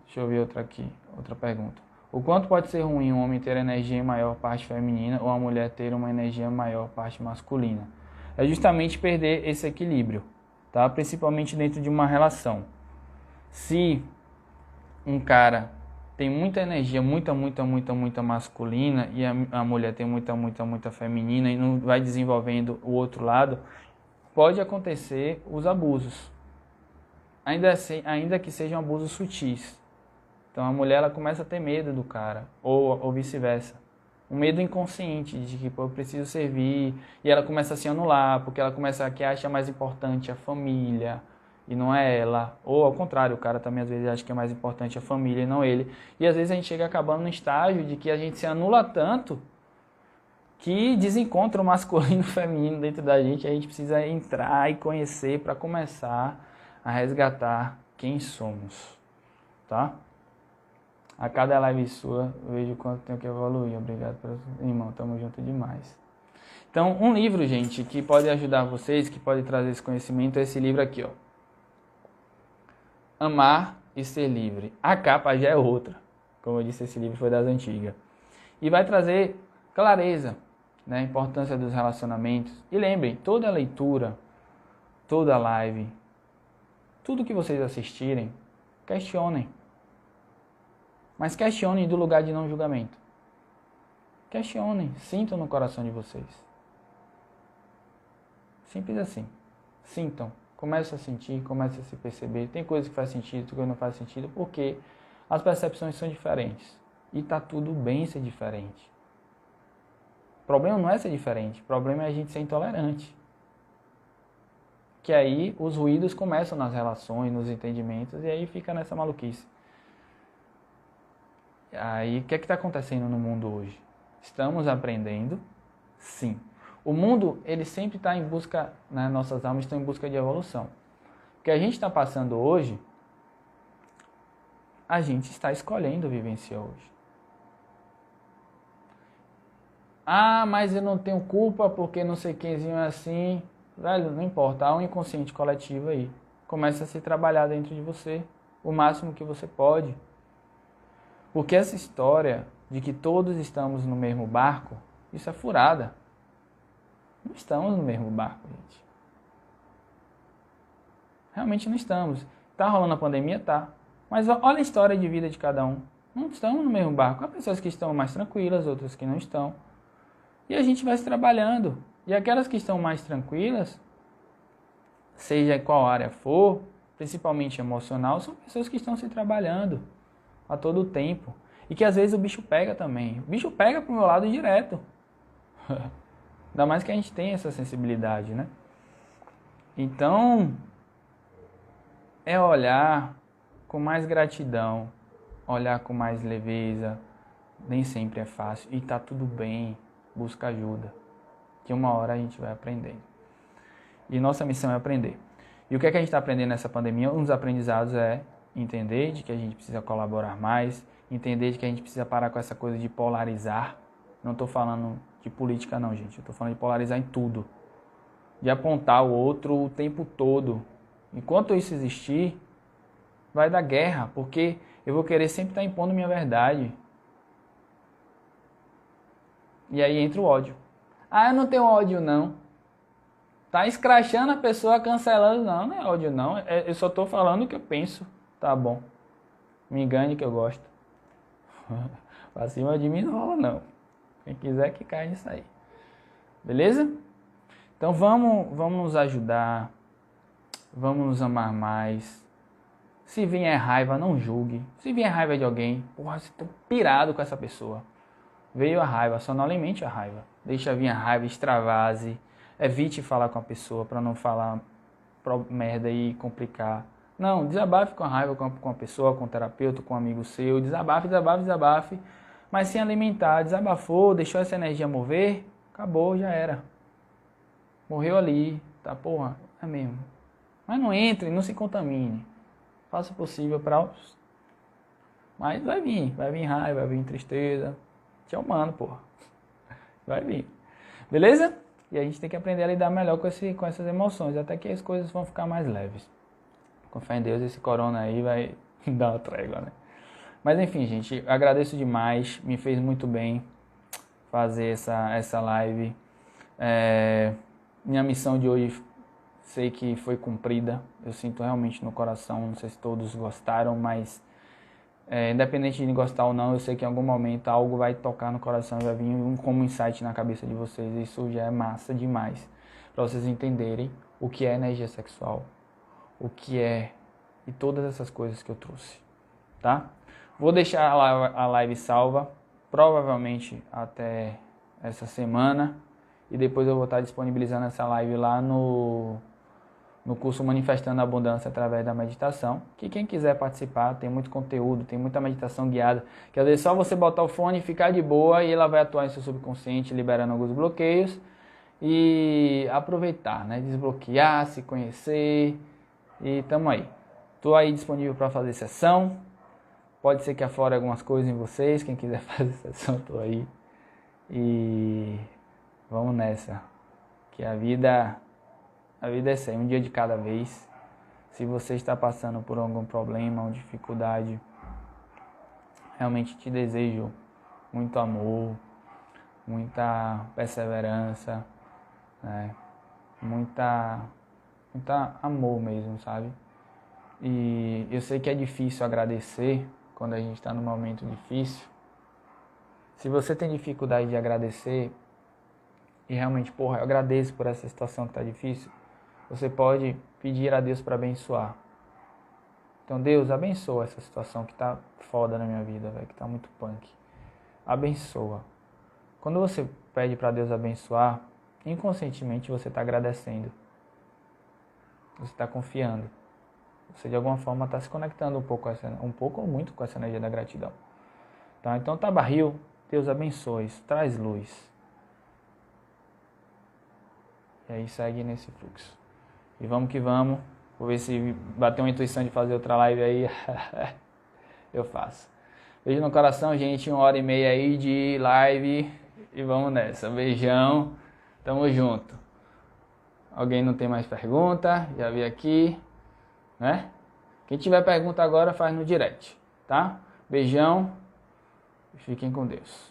Deixa eu ver outra aqui, outra pergunta. O quanto pode ser ruim um homem ter energia em maior parte feminina ou a mulher ter uma energia em maior parte masculina? É justamente perder esse equilíbrio, tá? Principalmente dentro de uma relação. Se um cara tem muita energia, muita masculina e a mulher tem muita feminina e não vai desenvolvendo o outro lado, pode acontecer os abusos. Ainda que sejam abusos sutis. Então a mulher ela começa a ter medo do cara, ou vice-versa. Um medo inconsciente de que eu preciso servir, e ela começa a se anular, porque ela começa a achar mais importante a família, e não é ela. Ou ao contrário, o cara também às vezes acha que é mais importante a família e não ele. E às vezes a gente chega acabando no estágio de que a gente se anula tanto que desencontra o masculino e o feminino dentro da gente. A gente precisa entrar e conhecer para começar a resgatar quem somos, tá? A cada live sua, eu vejo o quanto tenho que evoluir. Obrigado, irmão. Tamo junto demais. Então, um livro, gente, que pode ajudar vocês, que pode trazer esse conhecimento, é esse livro aqui, ó. Amar e Ser Livre. A capa já é outra. Como eu disse, esse livro foi das antigas. E vai trazer clareza, né? A importância dos relacionamentos. E lembrem, toda leitura, toda live, tudo que vocês assistirem, questionem. Mas questionem do lugar de não julgamento. Questionem, sintam no coração de vocês. Simples assim. Sintam. Comece a sentir, comece a se perceber. Tem coisas que faz sentido, tem coisas que não faz sentido, porque as percepções são diferentes. E tá tudo bem ser diferente. O problema não é ser diferente, o problema é a gente ser intolerante. Que aí os ruídos começam nas relações, nos entendimentos, e aí fica nessa maluquice. Aí, o que é que está acontecendo no mundo hoje? Estamos aprendendo? Sim. O mundo, ele sempre está em busca, né, nossas almas estão em busca de evolução. O que a gente está passando hoje, a gente está escolhendo vivenciar hoje. Ah, mas eu não tenho culpa porque não sei quemzinho é assim. Velho, não importa, há um inconsciente coletivo aí. Começa a se trabalhar dentro de você, o máximo que você pode. Porque essa história de que todos estamos no mesmo barco, isso é furada. Não estamos no mesmo barco, gente. Realmente não estamos. Tá rolando a pandemia? Tá. Mas olha a história de vida de cada um. Não estamos no mesmo barco. Há pessoas que estão mais tranquilas, outras que não estão. E a gente vai se trabalhando. E aquelas que estão mais tranquilas, seja em qual área for, principalmente emocional, são pessoas que estão se trabalhando a todo o tempo. E que às vezes o bicho pega também. O bicho pega pro meu lado direto. Ainda mais que a gente tem essa sensibilidade, né? Então, é olhar com mais gratidão, olhar com mais leveza. Nem sempre é fácil. E tá tudo bem. busca ajuda, que uma hora a gente vai aprendendo. E nossa missão é aprender. E o que é que a gente está aprendendo nessa pandemia? Um dos aprendizados é entender de que a gente precisa colaborar mais, entender de que a gente precisa parar com essa coisa de polarizar. Não estou falando de política não, gente. Eu estou falando de polarizar em tudo. De apontar o outro o tempo todo. Enquanto isso existir, vai dar guerra, porque eu vou querer sempre estar impondo minha verdade. E aí entra o ódio. Ah, eu não tenho ódio não. Tá escrachando a pessoa, cancelando. Não, não é ódio não. Eu só tô falando o que eu penso. Tá bom. Me engane que eu gosto. Pra cima de mim não rola não. Quem quiser que caia nisso aí. Beleza? Então vamos nos ajudar. Vamos nos amar mais. Se vier raiva, não julgue. Se vier raiva de alguém, porra, você tá pirado com essa pessoa. Veio a raiva, só não alimente a raiva. Deixa vir a raiva, extravase. Evite falar com a pessoa para não falar merda e complicar. Não, desabafe com a raiva com a pessoa, com o terapeuta, com um amigo seu. Desabafe. Mas sem alimentar. Desabafou, deixou essa energia mover, acabou, já era. Morreu ali, tá, porra, é mesmo. Mas não entre, não se contamine. Faça o possível para... Mas vai vir raiva, vai vir tristeza. Te humano, porra. Vai vir. Beleza? E a gente tem que aprender a lidar melhor com essas emoções, até que as coisas vão ficar mais leves. Com fé em Deus, esse corona aí vai dar uma trégua, né? Mas enfim, gente, agradeço demais, me fez muito bem fazer essa live. Minha missão de hoje, sei que foi cumprida, eu sinto realmente no coração, não sei se todos gostaram, mas independente de gostar ou não, eu sei que em algum momento algo vai tocar no coração e vai vir como insight na cabeça de vocês. Isso já é massa demais, para vocês entenderem o que é energia sexual, o que é e todas essas coisas que eu trouxe, tá? Vou deixar a live salva, provavelmente até essa semana, e depois eu vou estar disponibilizando essa live lá no curso Manifestando a Abundância através da meditação, que quem quiser participar, tem muito conteúdo, tem muita meditação guiada, que às vezes só você botar o fone e ficar de boa e ela vai atuar em seu subconsciente, liberando alguns bloqueios e aproveitar, né? Desbloquear, se conhecer e tamo aí. Tô aí disponível para fazer sessão, pode ser que aflore algumas coisas em vocês, quem quiser fazer sessão, tô aí. E vamos nessa, que a vida é isso aí, um dia de cada vez. Se você está passando por algum problema ou dificuldade, realmente te desejo muito amor, muita perseverança, né? Muita amor mesmo, sabe? E eu sei que é difícil agradecer quando a gente está num momento difícil. Se você tem dificuldade de agradecer, e realmente, porra, eu agradeço por essa situação que está difícil, você pode pedir a Deus para abençoar. Então, Deus, abençoa essa situação que tá foda na minha vida, velho, que tá muito punk. Abençoa. Quando você pede para Deus abençoar, inconscientemente você está agradecendo. Você está confiando. Você, de alguma forma, está se conectando um pouco ou muito com essa energia da gratidão. Tá? Então, tá barril, Deus abençoe, traz luz. E aí segue nesse fluxo. E vamos que vamos. Vou ver se bater uma intuição de fazer outra live aí. Eu faço. Beijo no coração, gente. 1h30 aí de live. E vamos nessa. Beijão. Tamo junto. Alguém não tem mais pergunta? Já vi aqui. Né? Quem tiver pergunta agora, faz no direct. Tá? Beijão. E fiquem com Deus.